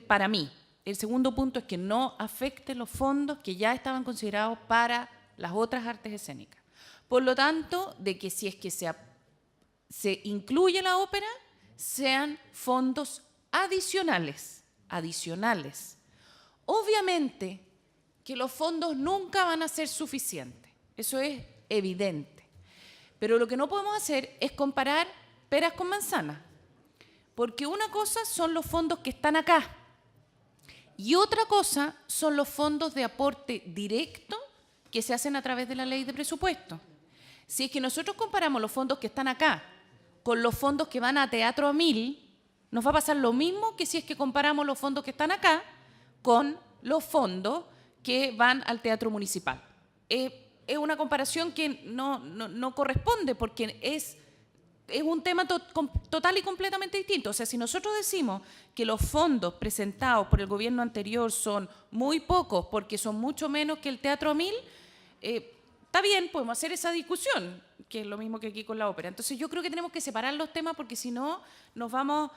Para mí, el segundo punto es que no afecte los fondos que ya estaban considerados para las otras artes escénicas. Por lo tanto, de que si es que se incluye la ópera, sean fondos adicionales. Obviamente que los fondos nunca van a ser suficientes, eso es evidente. Pero lo que no podemos hacer es comparar peras con manzanas, porque una cosa son los fondos que están acá y otra cosa son los fondos de aporte directo que se hacen a través de la ley de presupuesto. Si es que nosotros comparamos los fondos que están acá con los fondos que van a Teatro a 1000, nos va a pasar lo mismo que si es que comparamos los fondos que están acá con los fondos que van al Teatro Municipal. Es una comparación que no corresponde porque es un tema total y completamente distinto. O sea, si nosotros decimos que los fondos presentados por el gobierno anterior son muy pocos porque son mucho menos que el Teatro a 1000, está bien, podemos hacer esa discusión, que es lo mismo que aquí con la ópera. Entonces yo creo que tenemos que separar los temas porque si no nos vamos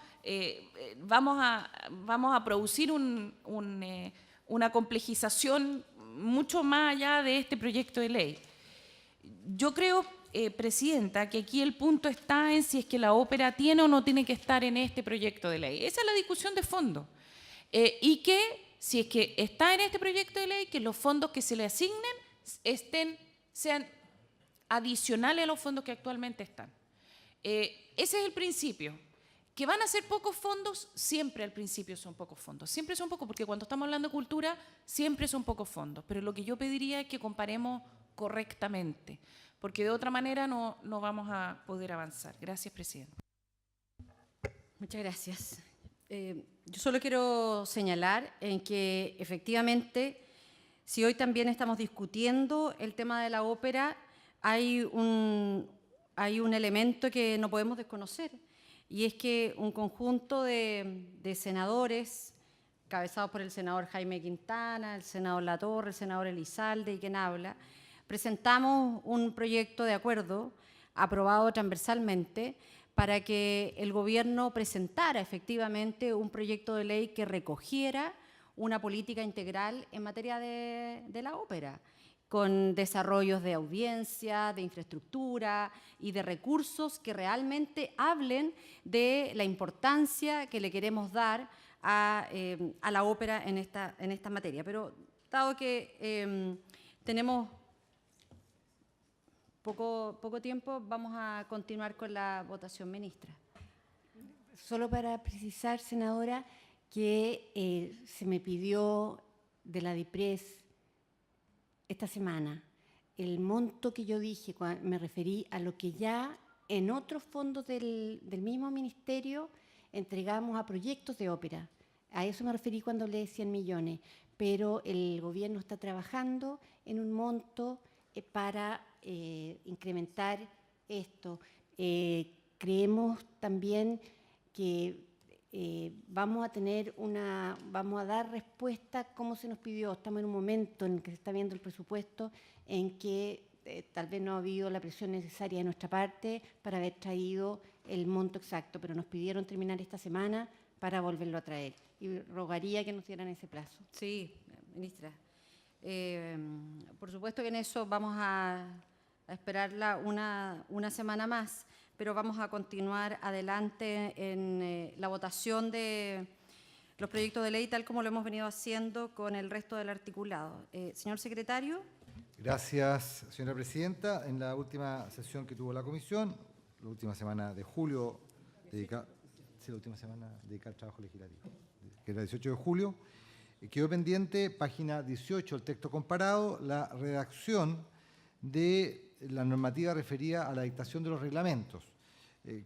a producir una complejización mucho más allá de este proyecto de ley. Yo creo, Presidenta, que aquí el punto está en si es que la ópera tiene o no tiene que estar en este proyecto de ley. Esa es la discusión de fondo. Y que si es que está en este proyecto de ley, que los fondos que se le asignen sean adicionales a los fondos que actualmente están. Ese es el principio. ¿Que van a ser pocos fondos? Siempre al principio son pocos fondos. Siempre son pocos, porque cuando estamos hablando de cultura, siempre son pocos fondos. Pero lo que yo pediría es que comparemos correctamente, porque de otra manera no vamos a poder avanzar. Gracias, Presidente. Muchas gracias. Yo solo quiero señalar en que efectivamente, si hoy también estamos discutiendo el tema de la ópera, hay un elemento que no podemos desconocer, y es que un conjunto de senadores, encabezados por el senador Jaime Quintana, el senador Latorre, el senador Elizalde y quien habla, presentamos un proyecto de acuerdo aprobado transversalmente para que el gobierno presentara efectivamente un proyecto de ley que recogiera una política integral en materia de la ópera, con desarrollos de audiencia, de infraestructura y de recursos que realmente hablen de la importancia que le queremos dar a la ópera en esta materia. Pero dado que tenemos poco tiempo, vamos a continuar con la votación, ministra. Solo para precisar, senadora, que se me pidió de la DIPRES esta semana el monto que yo dije, me referí a lo que ya en otros fondos del mismo ministerio entregamos a proyectos de ópera. A eso me referí cuando hablé de 100 millones, pero el gobierno está trabajando en un monto para incrementar esto. Creemos también que vamos a dar respuesta como se nos pidió. Estamos en un momento en el que se está viendo el presupuesto en que tal vez no ha habido la presión necesaria de nuestra parte para haber traído el monto exacto, pero nos pidieron terminar esta semana para volverlo a traer. Y rogaría que nos dieran ese plazo. Sí, ministra. Por supuesto que en eso vamos a esperarla una semana más, pero vamos a continuar adelante en la votación de los proyectos de ley, tal como lo hemos venido haciendo con el resto del articulado. Señor secretario. Gracias, señora presidenta. En la última sesión que tuvo la comisión, la última semana de julio, dedicada al trabajo legislativo, que era el 18 de julio, quedó pendiente, página 18, el texto comparado, la redacción de la normativa referida a la dictación de los reglamentos.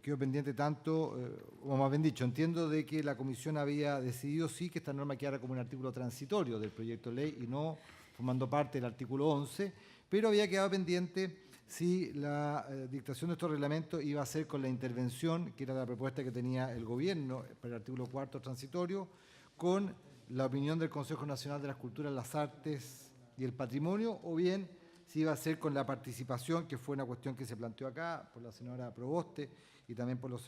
Quedó pendiente tanto, o más bien dicho, entiendo de que la comisión había decidido sí que esta norma quedara como un artículo transitorio del proyecto de ley y no formando parte del artículo 11, pero había quedado pendiente si la dictación de estos reglamentos iba a ser con la intervención, que era la propuesta que tenía el gobierno para el artículo 4 transitorio, con la opinión del Consejo Nacional de las Culturas, las Artes y el Patrimonio, o bien si iba a ser con la participación, que fue una cuestión que se planteó acá por la senadora Proboste y también por el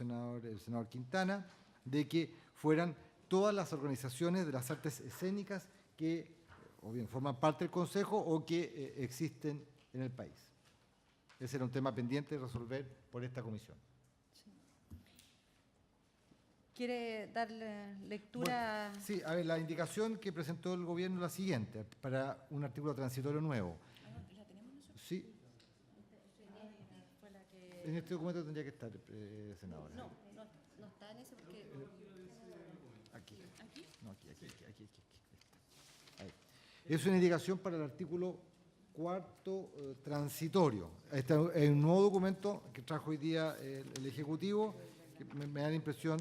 senador Quintana, de que fueran todas las organizaciones de las artes escénicas que o bien forman parte del Consejo o que existen en el país. Ese era un tema pendiente de resolver por esta comisión. ¿Quiere darle lectura? Bueno, sí, a ver, la indicación que presentó el gobierno es la siguiente, para un artículo transitorio nuevo. ¿La tenemos nosotros? Sí. En este documento tendría que estar, senadora. No está en ese porque... Aquí. No, aquí. Ahí. Es una indicación para el artículo 4 transitorio. Este es un nuevo documento que trajo hoy día el Ejecutivo, que me da la impresión...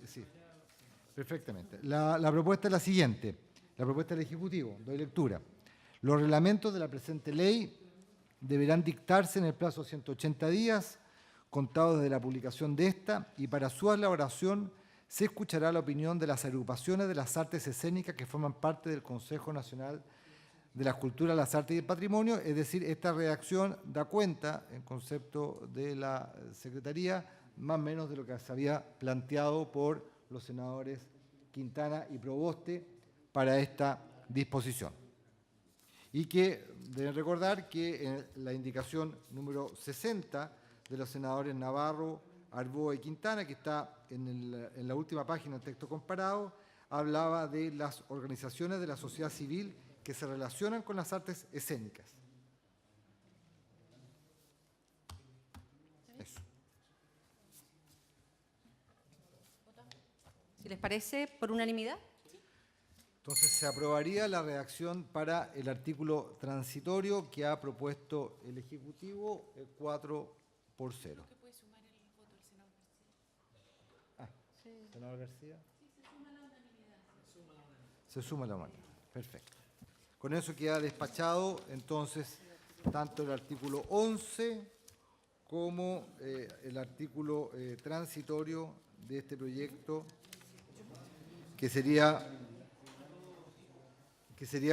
Sí, perfectamente. La propuesta es la siguiente. La propuesta del Ejecutivo, doy lectura. Los reglamentos de la presente ley deberán dictarse en el plazo de 180 días, contados desde la publicación de esta, y para su elaboración se escuchará la opinión de las agrupaciones de las artes escénicas que forman parte del Consejo Nacional de las Culturas, las Artes y el Patrimonio. Es decir, esta redacción da cuenta, en concepto de la Secretaría, más o menos de lo que se había planteado por los senadores Quintana y Proboste para esta disposición. Y que deben recordar que en la indicación número 60 de los senadores Navarro, Arboe y Quintana, que está en la última página del texto comparado, hablaba de las organizaciones de la sociedad civil que se relacionan con las artes escénicas. Eso. Si les parece, por unanimidad. Entonces se aprobaría la redacción para el artículo transitorio que ha propuesto el Ejecutivo, 4-0. ¿Qué puede sumar el voto del senador García? ¿Senador García? Sí, se suma la unanimidad. Se suma la unanimidad. Perfecto. Con eso queda despachado entonces tanto el artículo 11 como el artículo transitorio de este proyecto, que sería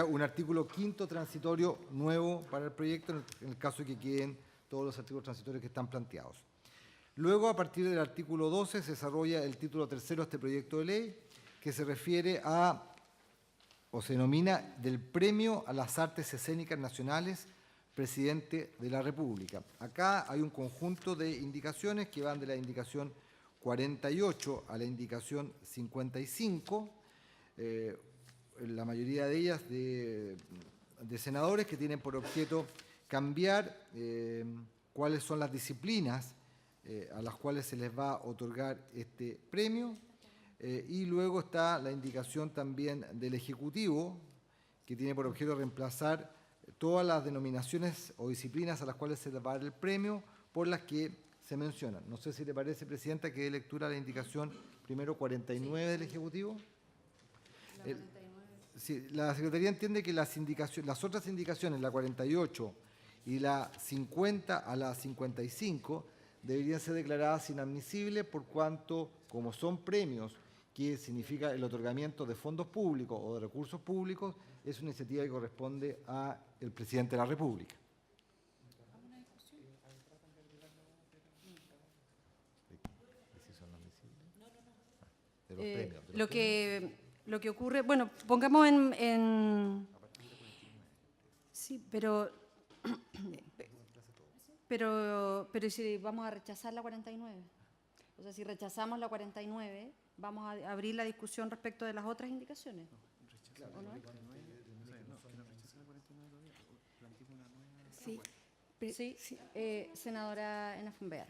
un artículo quinto transitorio nuevo para el proyecto, en el caso de que queden todos los artículos transitorios que están planteados. Luego, a partir del artículo 12, se desarrolla el título tercero de este proyecto de ley, que se refiere a, o se denomina, del Premio a las Artes Escénicas Nacionales, Presidente de la República. Acá hay un conjunto de indicaciones que van de la indicación 48 a la indicación 55, la mayoría de ellas de senadores, que tienen por objeto cambiar cuáles son las disciplinas a las cuales se les va a otorgar este premio. Y luego está la indicación también del Ejecutivo, que tiene por objeto reemplazar todas las denominaciones o disciplinas a las cuales se les va a dar el premio por las que se mencionan. No sé si le parece, Presidenta, que dé lectura a la indicación primero 49 del Ejecutivo. Sí, la Secretaría entiende que las otras indicaciones, la 48 y la 50 a la 55, deberían ser declaradas inadmisibles por cuanto, como son premios que significa el otorgamiento de fondos públicos o de recursos públicos, es una iniciativa que corresponde al Presidente de la República. De los premios, de los Lo que ocurre, bueno, pongamos sí, pero si vamos a rechazar la 49, o sea, si rechazamos la 49, vamos a abrir la discusión respecto de las otras indicaciones. ¿O no? Sí, senadora Ena Fumbear.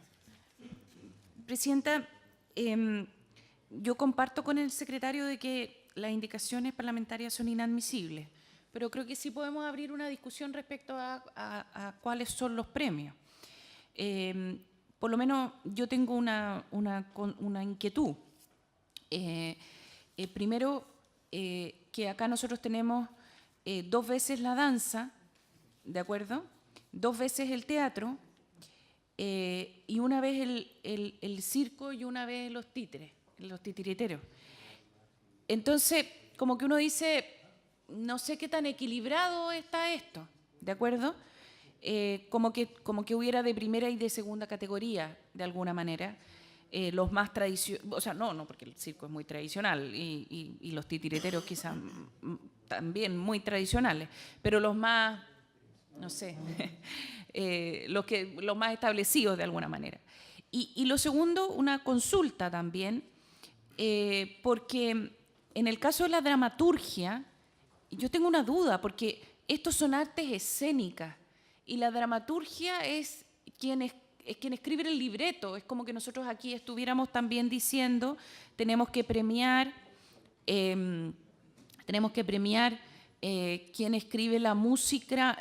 Presidenta, yo comparto con el secretario de que las indicaciones parlamentarias son inadmisibles, pero creo que sí podemos abrir una discusión respecto a cuáles son los premios. Por lo menos yo tengo una inquietud. Primero, que acá nosotros tenemos 2 veces la danza, ¿de acuerdo? 2 veces el teatro, y una vez el circo y una vez los títeres, los titiriteros. Entonces, como que uno dice, no sé qué tan equilibrado está esto, ¿de acuerdo? Como que hubiera de primera y de segunda categoría, de alguna manera. Los más tradicionales, o sea, no, porque el circo es muy tradicional y los titiriteros quizás también muy tradicionales, pero los más, no sé, los más establecidos de alguna manera. Y lo segundo, una consulta también, porque en el caso de la dramaturgia, yo tengo una duda, porque estos son artes escénicas y la dramaturgia es quien escribe el libreto. Es como que nosotros aquí estuviéramos también diciendo tenemos que premiar quien escribe la música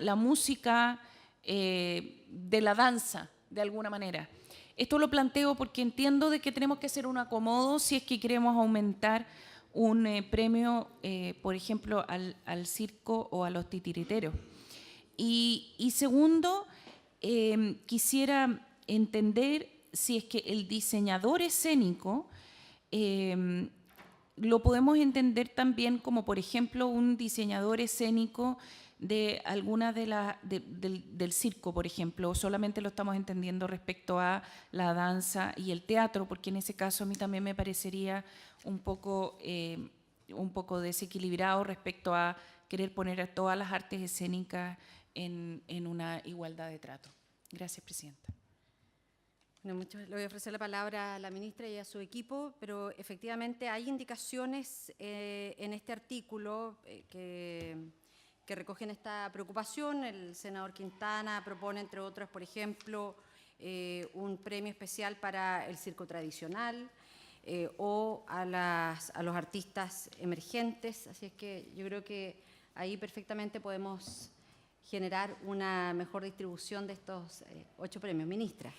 de la danza, de alguna manera. Esto lo planteo porque entiendo de que tenemos que hacer un acomodo si es que queremos aumentar un premio, por ejemplo, al circo o a los titiriteros. Y segundo, quisiera entender si es que el diseñador escénico lo podemos entender también como, por ejemplo, un diseñador escénico de alguna del circo, por ejemplo, o solamente lo estamos entendiendo respecto a la danza y el teatro, porque en ese caso a mí también me parecería un poco desequilibrado respecto a querer poner a todas las artes escénicas en una igualdad de trato. Gracias, Presidenta. Bueno, le voy a ofrecer la palabra a la ministra y a su equipo, pero efectivamente hay indicaciones en este artículo que recogen esta preocupación. El senador Quintana propone, entre otras, por ejemplo, un premio especial para el circo tradicional o a los artistas emergentes. Así es que yo creo que ahí perfectamente podemos generar una mejor distribución de estos 8 premios. Ministra.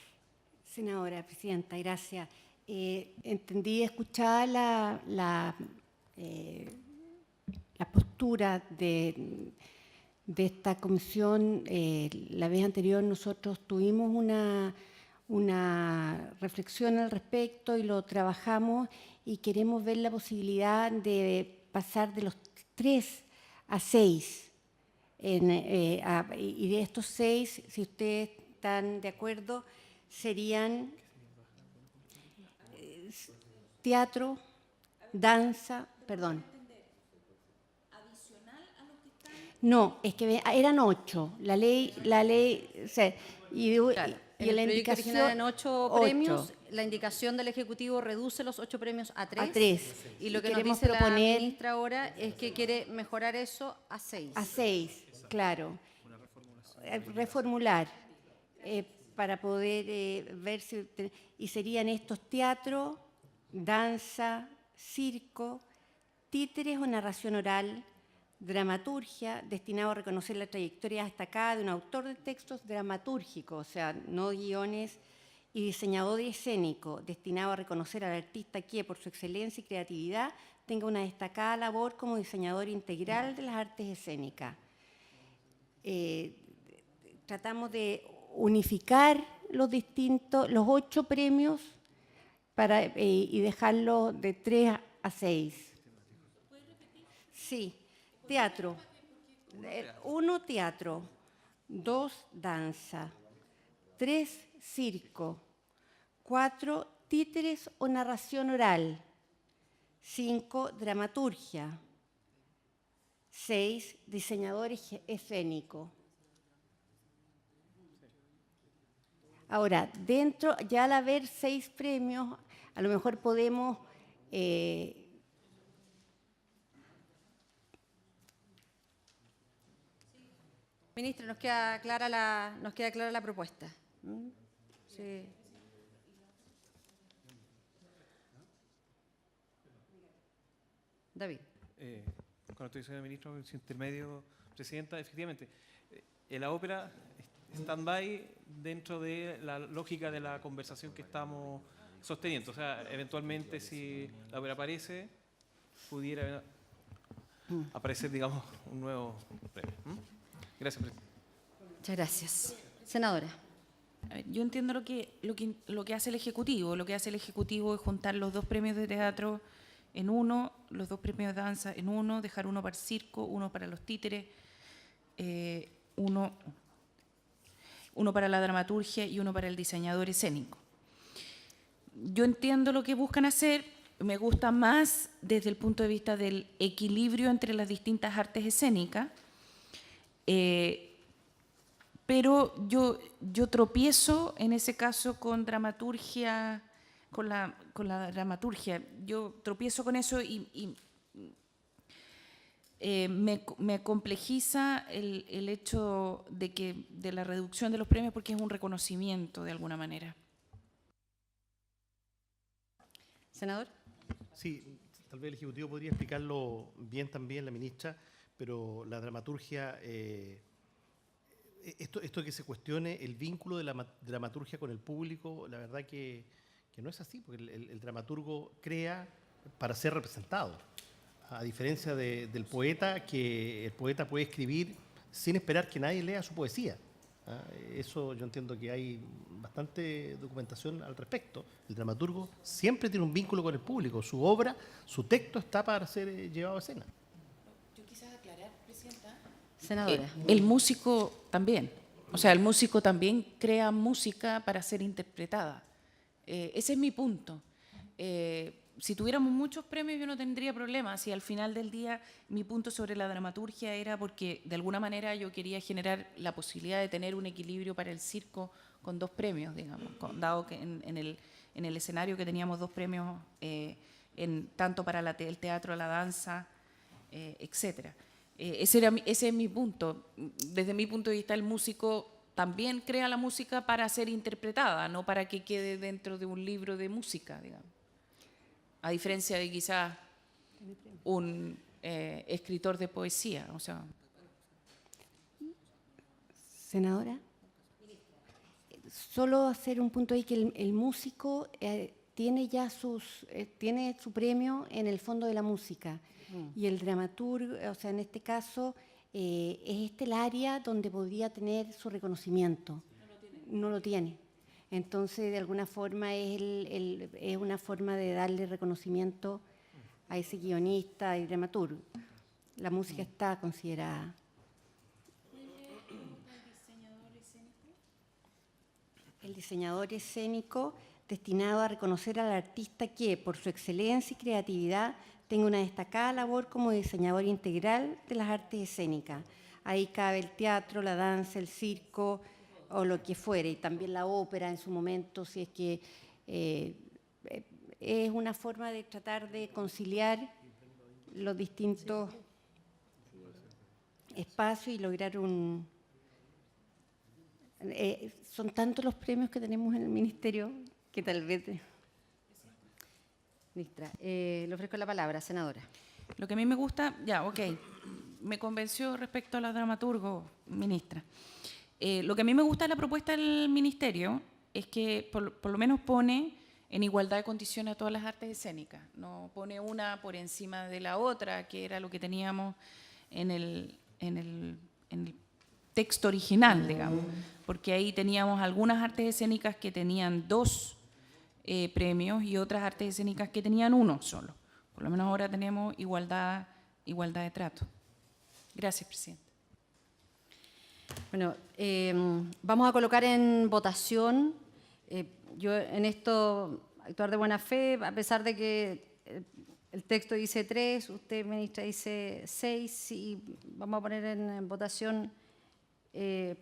Senadora, Presidenta, gracias. Entendí, escuchada la postura de esta comisión. La vez anterior nosotros tuvimos una reflexión al respecto y lo trabajamos y queremos ver la posibilidad de pasar de los 3 a 6. Y de estos 6, si ustedes están de acuerdo, serían teatro, danza, perdón. ¿Adicional a los que están? No, es que eran 8. Y la indicación eran 8 premios. la indicación del Ejecutivo reduce los 8 premios a 3. A 3. Y lo Y que nos queremos dice la proponer- ministra ahora es que quiere mejorar eso a 6. A 6, claro. Reformular para poder ver si... Y serían estos teatro, danza, circo, títeres o narración oral, dramaturgia, destinado a reconocer la trayectoria destacada de un autor de textos dramatúrgicos, o sea, no guiones, y diseñador escénico, destinado a reconocer al artista que, por su excelencia y creatividad, tenga una destacada labor como diseñador integral de las artes escénicas. Tratamos de unificar los 8 premios y dejarlos de 3 a 6. Sí, teatro. 1, teatro. 2, danza. 3, circo. 4, títeres o narración oral. 5, dramaturgia. 6, diseñador escénico. Ahora, dentro, ya al haber 6 premios, a lo mejor podemos Ministra, nos queda clara la propuesta. Sí. David. Con autorización del ministro, intermedio, presidenta, efectivamente, la ópera stand-by dentro de la lógica de la conversación que estamos sosteniendo. O sea, eventualmente si la ópera aparece, pudiera aparecer, digamos, un nuevo premio. Gracias, presidenta. Muchas gracias. Senadora. A ver, yo entiendo lo que hace el Ejecutivo. Lo que hace el Ejecutivo es juntar los 2 premios de teatro en uno, los 2 premios de danza en uno, dejar uno para el circo, uno para los títeres, uno para la dramaturgia y uno para el diseñador escénico. Yo entiendo lo que buscan hacer, me gusta más desde el punto de vista del equilibrio entre las distintas artes escénicas, pero yo tropiezo en ese caso con dramaturgia, con la dramaturgia. Yo tropiezo con eso y me complejiza el hecho de la reducción de los premios porque es un reconocimiento de alguna manera. Senador. Sí, tal vez el Ejecutivo podría explicarlo bien también, la ministra, pero la dramaturgia, esto que se cuestione el vínculo de la dramaturgia con el público, la verdad que no es así, porque el dramaturgo crea para ser representado, a diferencia del poeta, que el poeta puede escribir sin esperar que nadie lea su poesía. Eso yo entiendo que hay bastante documentación al respecto. El dramaturgo siempre tiene un vínculo con el público, su obra, su texto está para ser llevado a escena. Yo quisiera aclarar, Presidenta. Senadora. El músico también, o sea, el músico también crea música para ser interpretada. Ese es mi punto. Si tuviéramos muchos premios yo no tendría problemas. Si al final del día mi punto sobre la dramaturgia era porque de alguna manera yo quería generar la posibilidad de tener un equilibrio para el circo con 2 premios, digamos, dado que en el escenario que teníamos 2 premios tanto para el teatro, la danza, etcétera. Ese es mi punto. Desde mi punto de vista el músico también crea la música para ser interpretada, no para que quede dentro de un libro de música, digamos. A diferencia de quizás un escritor de poesía. O sea. Senadora. Solo hacer un punto ahí que el músico tiene ya tiene su premio en el Fondo de la Música. Y el dramaturgo, o sea, en este caso, es el área donde podría tener su reconocimiento. No lo tiene. Entonces, de alguna forma, es una forma de darle reconocimiento a ese guionista y dramaturgo. La música está considerada. El diseñador escénico destinado a reconocer al artista que, por su excelencia y creatividad, tenga una destacada labor como diseñador integral de las artes escénicas. Ahí cabe el teatro, la danza, el circo o lo que fuere, y también la ópera en su momento, si es que Es una forma de tratar de conciliar los distintos espacios y lograr un... son tantos los premios que tenemos en el Ministerio que tal vez... Ministra, le ofrezco la palabra, senadora. Lo que a mí me gusta, ya, ok, me convenció respecto a la dramaturgo, ministra. Lo que a mí me gusta de la propuesta del Ministerio es que por lo menos pone en igualdad de condiciones a todas las artes escénicas. No pone una por encima de la otra, que era lo que teníamos en el texto original, digamos, porque ahí teníamos algunas artes escénicas que tenían 2 premios y otras artes escénicas que tenían 1 solo. Por lo menos ahora tenemos igualdad de trato. Gracias, presidente. Bueno, vamos a colocar en votación. Yo en esto actuar de buena fe, a pesar de que el texto dice 3, usted, ministra, dice 6, y vamos a poner en votación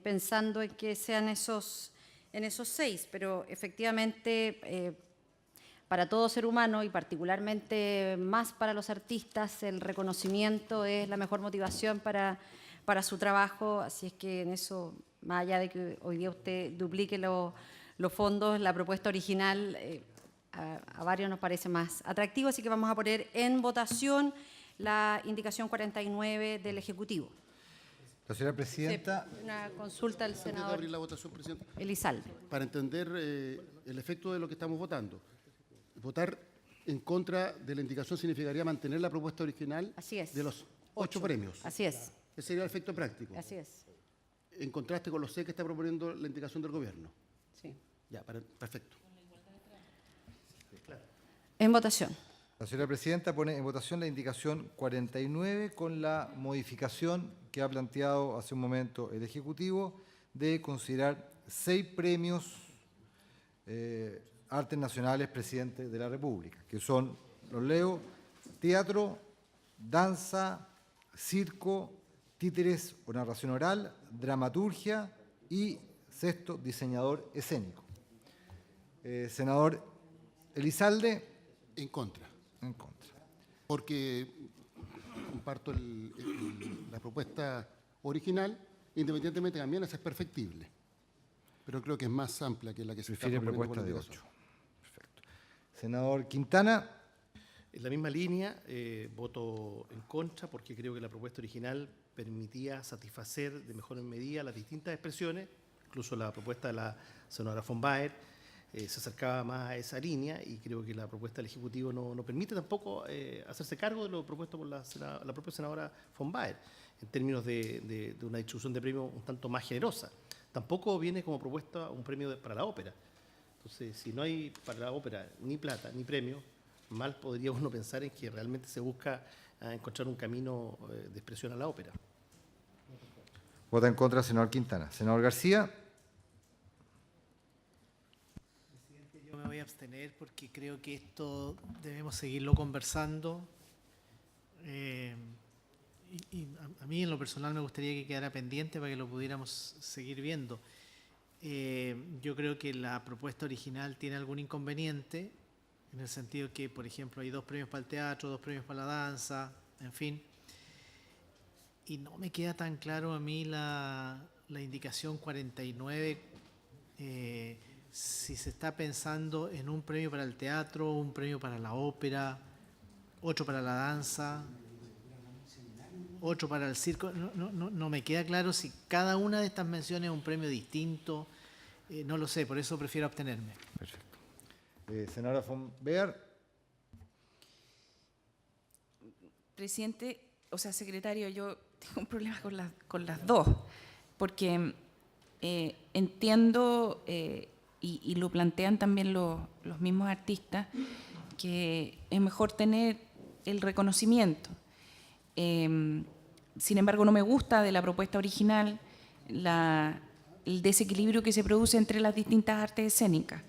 pensando en que sean esos 6, pero efectivamente para todo ser humano y particularmente más para los artistas, el reconocimiento es la mejor motivación para su trabajo, así es que en eso, más allá de que hoy día usted duplique los fondos, la propuesta original a varios nos parece más atractivo, así que vamos a poner en votación la indicación 49 del Ejecutivo. La señora presidenta. Una consulta al Antes de senador abrir la votación, presidente, Elizalde. para entender el efecto de lo que estamos votando. Votar en contra de la indicación significaría mantener la propuesta original Así es. de los 8 premios. Así es, Ese sería el efecto práctico. así es. En contraste con los 6 que está proponiendo la indicación del gobierno. Sí. Ya, perfecto. En votación. La señora presidenta pone en votación la indicación 49 con la modificación que ha planteado hace un momento el Ejecutivo de considerar 6 premios artes nacionales presidente de la República, que son, los leo: teatro, danza, circo, títeres o narración oral, dramaturgia y 6º, diseñador escénico. Senador Elizalde. En contra. En contra. Porque comparto la propuesta original, independientemente también esa es perfectible. Pero creo que es más amplia que la que se está Prefiere proponiendo propuesta de con la 8. Perfecto. Senador Quintana. En la misma línea, voto en contra porque creo que la propuesta original permitía satisfacer de mejor medida las distintas expresiones, incluso la propuesta de la senadora von Baer se acercaba más a esa línea y creo que la propuesta del Ejecutivo no permite tampoco hacerse cargo de lo propuesto por la propia senadora von Baer en términos de una distribución de premios un tanto más generosa. Tampoco viene como propuesta un premio para la ópera. Entonces, si no hay para la ópera ni plata ni premio, mal podría uno pensar en que realmente se busca encontrar un camino de expresión a la ópera. Vota en contra, senador Quintana. Senador García. Yo me voy a abstener porque creo que esto debemos seguirlo conversando. Y a mí en lo personal me gustaría que quedara pendiente para que lo pudiéramos seguir viendo. Yo creo que la propuesta original tiene algún inconveniente, en el sentido que, por ejemplo, hay 2 premios para el teatro, 2 premios para la danza, en fin. Y no me queda tan claro a mí la indicación 49, si se está pensando en un premio para el teatro, un premio para la ópera, 8 para la danza, 8 para el circo. No me queda claro si cada una de estas menciones es un premio distinto. No lo sé, por eso prefiero abstenerme. Perfecto. Senadora von Baer. Presidente, o sea, secretario, yo tengo un problema con las 2, porque entiendo, y lo plantean también los mismos artistas, que es mejor tener el reconocimiento. Sin embargo, no me gusta de la propuesta original el desequilibrio que se produce entre las distintas artes escénicas.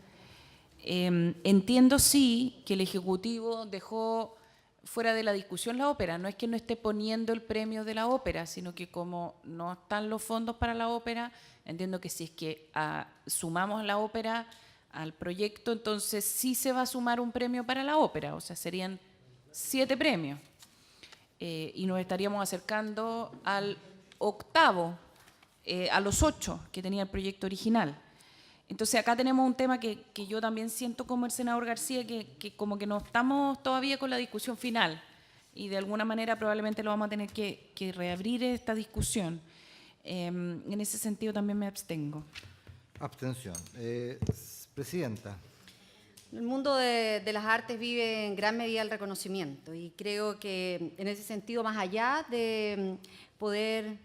Entiendo sí que el Ejecutivo dejó fuera de la discusión la ópera. No es que no esté poniendo el premio de la ópera, sino que como no están los fondos para la ópera, entiendo que si es que sumamos la ópera al proyecto, entonces sí se va a sumar un premio para la ópera, o sea, serían 7 premios. Y nos estaríamos acercando al octavo, a los 8 que tenía el proyecto original. Entonces acá tenemos un tema que yo también siento como el senador García, que como que no estamos todavía con la discusión final y de alguna manera probablemente lo vamos a tener que reabrir esta discusión. En ese sentido también me abstengo. Abstención. Presidenta. El mundo de las artes vive en gran medida el reconocimiento y creo que en ese sentido, más allá de poder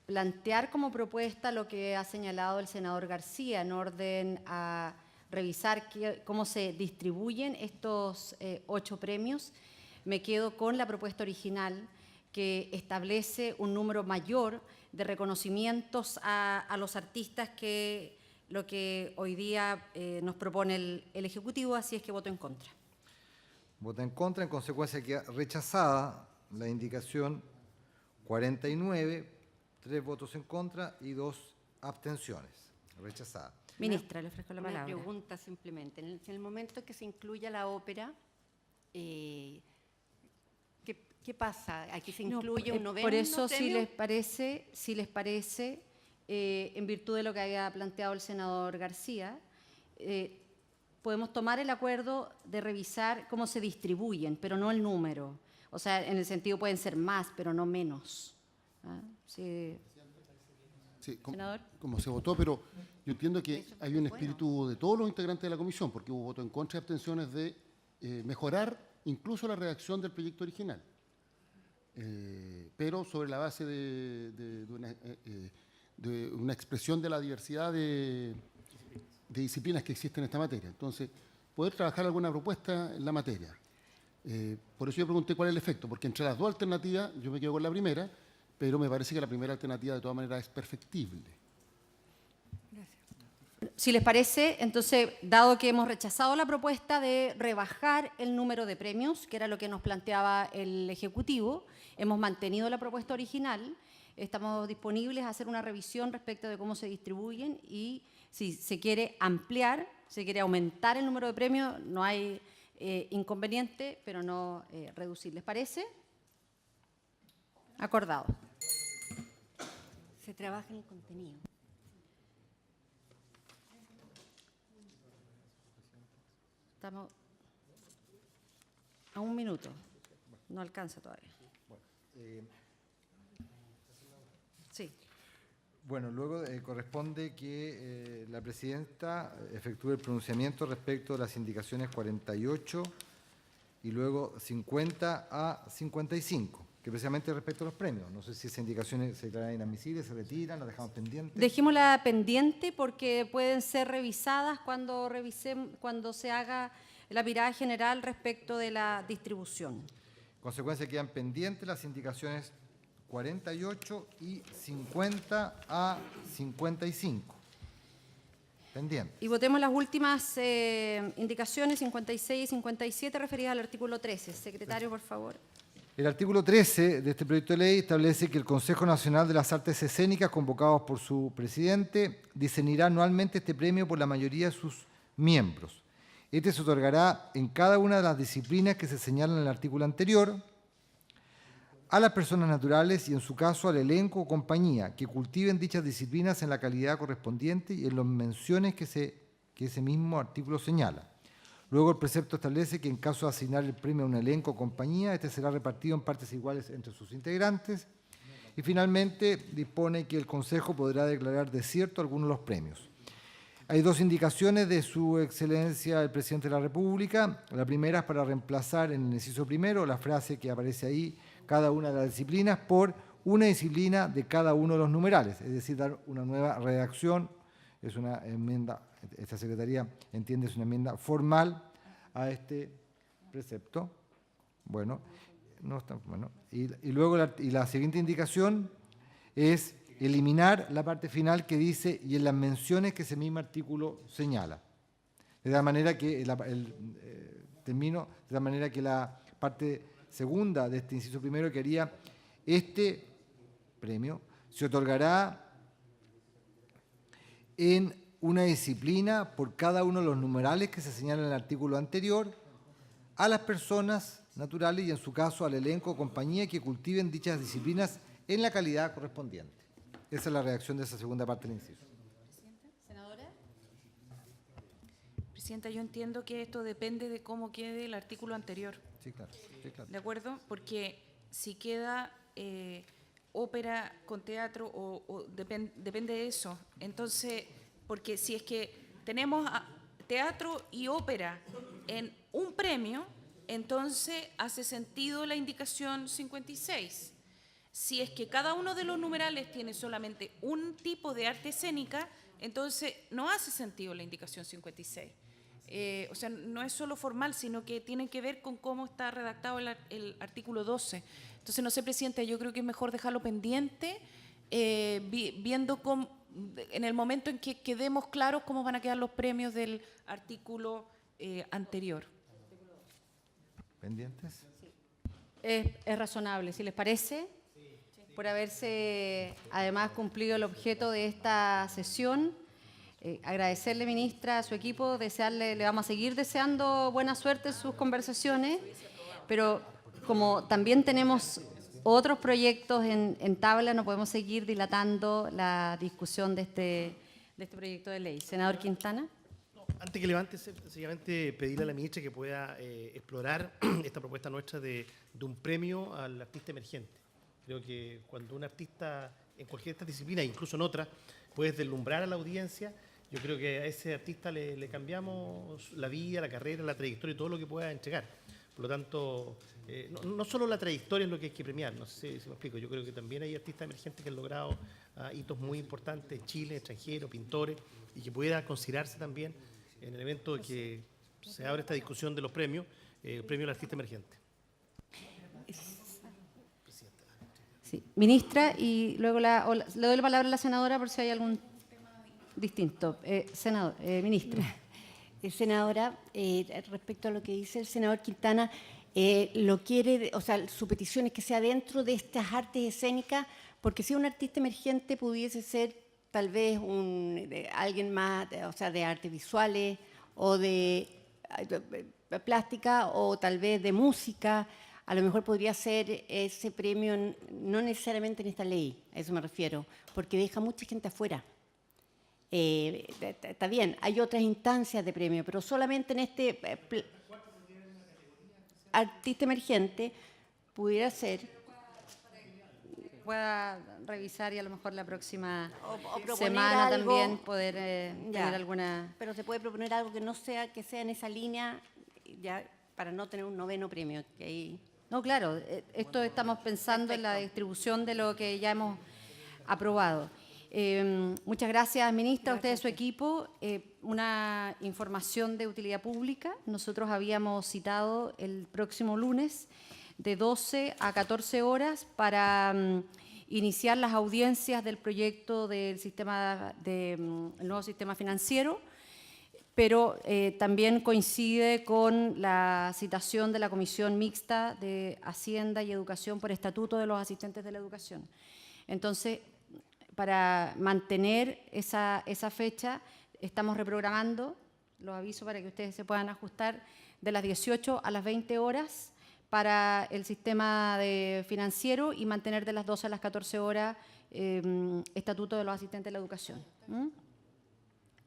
plantear como propuesta lo que ha señalado el senador García en orden a revisar cómo se distribuyen estos 8 premios, me quedo con la propuesta original que establece un número mayor de reconocimientos a los artistas que lo que hoy día nos propone el Ejecutivo, así es que voto en contra. Vota en contra, en consecuencia queda rechazada la indicación 49, 3 votos en contra y 2 abstenciones. Rechazada. Ministra, le ofrezco la palabra. Una pregunta simplemente. En el momento que se incluya la ópera, ¿qué pasa? ¿Aquí se incluye un noveno Por eso, premio? si les parece, en virtud de lo que había planteado el senador García, podemos tomar el acuerdo de revisar cómo se distribuyen, pero no el número. O sea, en el sentido pueden ser más, pero no menos. ¿Ah? Sí. Sí, Senador. como se votó, pero yo entiendo que hay un espíritu de todos los integrantes de la comisión, porque hubo voto en contra y abstenciones de mejorar incluso la redacción del proyecto original, pero sobre la base de una expresión de la diversidad de disciplinas que existen en esta materia. Entonces, poder trabajar alguna propuesta en la materia. Por eso yo pregunté cuál es el efecto, porque entre las 2 alternativas yo me quedo con la primera, pero me parece que la primera alternativa de todas maneras es perfectible. Si les parece, entonces, dado que hemos rechazado la propuesta de rebajar el número de premios, que era lo que nos planteaba el Ejecutivo, hemos mantenido la propuesta original, estamos disponibles a hacer una revisión respecto de cómo se distribuyen y si se quiere ampliar, se quiere aumentar el número de premios, no hay inconveniente, pero no reducir. ¿Les parece? Acordado. Se trabaja en el contenido. Estamos a 1 minuto. No alcanza todavía. Sí. Bueno, luego corresponde que la presidenta efectúe el pronunciamiento respecto de las indicaciones 48 y luego 50 a 55, que precisamente respecto a los premios. No sé si esas indicaciones se declaran inadmisibles, se retiran, las dejamos pendientes. Dejémosla pendiente porque pueden ser revisadas cuando se haga la mirada general respecto de la distribución. En consecuencia quedan pendientes las indicaciones 48 y 50 a 55. Pendiente. Y votemos las últimas indicaciones 56 y 57 referidas al artículo 13. Secretario, por favor. El artículo 13 de este proyecto de ley establece que el Consejo Nacional de las Artes Escénicas, convocados por su presidente, discernirá anualmente este premio por la mayoría de sus miembros. Este se otorgará en cada una de las disciplinas que se señalan en el artículo anterior, a las personas naturales y, en su caso, al elenco o compañía que cultiven dichas disciplinas en la calidad correspondiente y en las menciones que ese mismo artículo señala. Luego, el precepto establece que en caso de asignar el premio a un elenco o compañía, este será repartido en partes iguales entre sus integrantes. Y, finalmente, dispone que el Consejo podrá declarar desierto algunos de los premios. Hay 2 indicaciones de su excelencia el presidente de la República. La primera es para reemplazar en el inciso primero la frase que aparece ahí, cada una de las disciplinas, por una disciplina de cada uno de los numerales, es decir, dar una nueva redacción. Es una enmienda, esta Secretaría entiende, es una enmienda formal a este precepto. Bueno, no está, bueno. Y luego la siguiente indicación es eliminar la parte final que dice y en las menciones que ese mismo artículo señala. De la manera que la parte segunda de este inciso primero, que haría este premio se otorgará en una disciplina por cada uno de los numerales que se señalan en el artículo anterior a las personas naturales y, en su caso, al elenco o compañía que cultiven dichas disciplinas en la calidad correspondiente. Esa es la redacción de esa segunda parte del inciso. Senadora. Presidenta, yo entiendo que esto depende de cómo quede el artículo anterior. Sí, claro. Sí, claro. ¿De acuerdo? Porque si queda ópera con teatro depende de eso. Entonces, porque si es que tenemos teatro y ópera en un premio, entonces hace sentido la indicación 56. Si es que cada uno de los numerales tiene solamente un tipo de arte escénica, entonces no hace sentido la indicación 56. O sea, no es solo formal, sino que tiene que ver con cómo está redactado el artículo 12. Entonces, no sé, Presidenta, yo creo que es mejor dejarlo pendiente, viendo en el momento en que quedemos claros cómo van a quedar los premios del artículo anterior. ¿Pendientes? Es razonable, si les parece, por haberse además cumplido el objeto de esta sesión. Agradecerle, ministra, a su equipo, le vamos a seguir deseando buena suerte en sus conversaciones, pero como también tenemos otros proyectos en tabla, no podemos seguir dilatando la discusión de este proyecto de ley. Senador Quintana. Antes que levante, sencillamente pedirle a la ministra que pueda explorar esta propuesta nuestra de un premio al artista emergente. Creo que cuando un artista, en cualquier de estas disciplinas, incluso en otras, puedes deslumbrar a la audiencia, yo creo que a ese artista le cambiamos la vida, la carrera, la trayectoria y todo lo que pueda entregar. Por lo tanto, no solo la trayectoria es lo que hay que premiar, no sé si me explico, yo creo que también hay artistas emergentes que han logrado hitos muy importantes en Chile, extranjeros, pintores, y que pueda considerarse también en el evento de que se abre esta discusión de los premios, el premio al artista emergente. Sí. Ministra, y luego le doy la palabra a la senadora por si hay algún distinto. Ministra. Senadora, respecto a lo que dice el senador Quintana, su petición es que sea dentro de estas artes escénicas, porque si un artista emergente pudiese ser tal vez alguien más, de artes visuales o de plástica o tal vez de música, a lo mejor podría ser ese premio, no necesariamente en esta ley, a eso me refiero, porque deja mucha gente afuera. Está bien, hay otras instancias de premio, pero solamente en este artista emergente pudiera ser. Pueda revisar y a lo mejor la próxima proponer semana algo, también poder tener alguna. Pero se puede proponer algo que no sea, que sea en esa línea, ya para no tener un noveno premio. Que ahí. No, claro, esto estamos pensando en la distribución de lo que ya hemos aprobado. Muchas gracias, ministra, a usted y a su equipo. Una información de utilidad pública. Nosotros habíamos citado el próximo lunes de 12 a 14 horas para iniciar las audiencias del proyecto del el nuevo sistema financiero, pero también coincide con la citación de la Comisión Mixta de Hacienda y Educación por estatuto de los asistentes de la educación. Entonces, para mantener esa fecha, estamos reprogramando, los aviso para que ustedes se puedan ajustar, de las 18 a las 20 horas para el sistema financiero y mantener de las 12 a las 14 horas estatuto de los asistentes de la educación.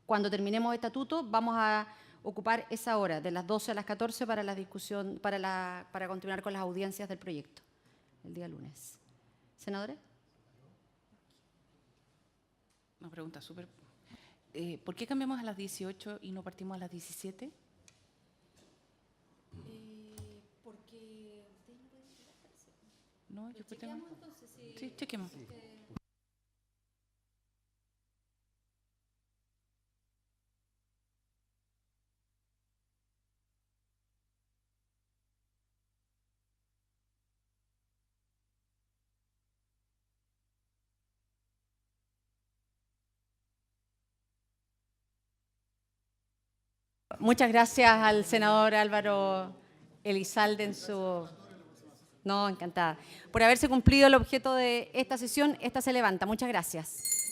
Cuando terminemos estatuto, vamos a ocupar esa hora, de las 12 a las 14, para la discusión, para continuar con las audiencias del proyecto, el día lunes. ¿Senadora? Una pregunta súper. ¿Por qué cambiamos a las 18 y no partimos a las 17? Porque ustedes no pueden llegar, parece. No, yo ¿Chequeamos entonces? Sí, chequemos. Muchas gracias al senador Álvaro Elizalde en su... No, encantada. Por haberse cumplido el objeto de esta sesión, esta se levanta. Muchas gracias.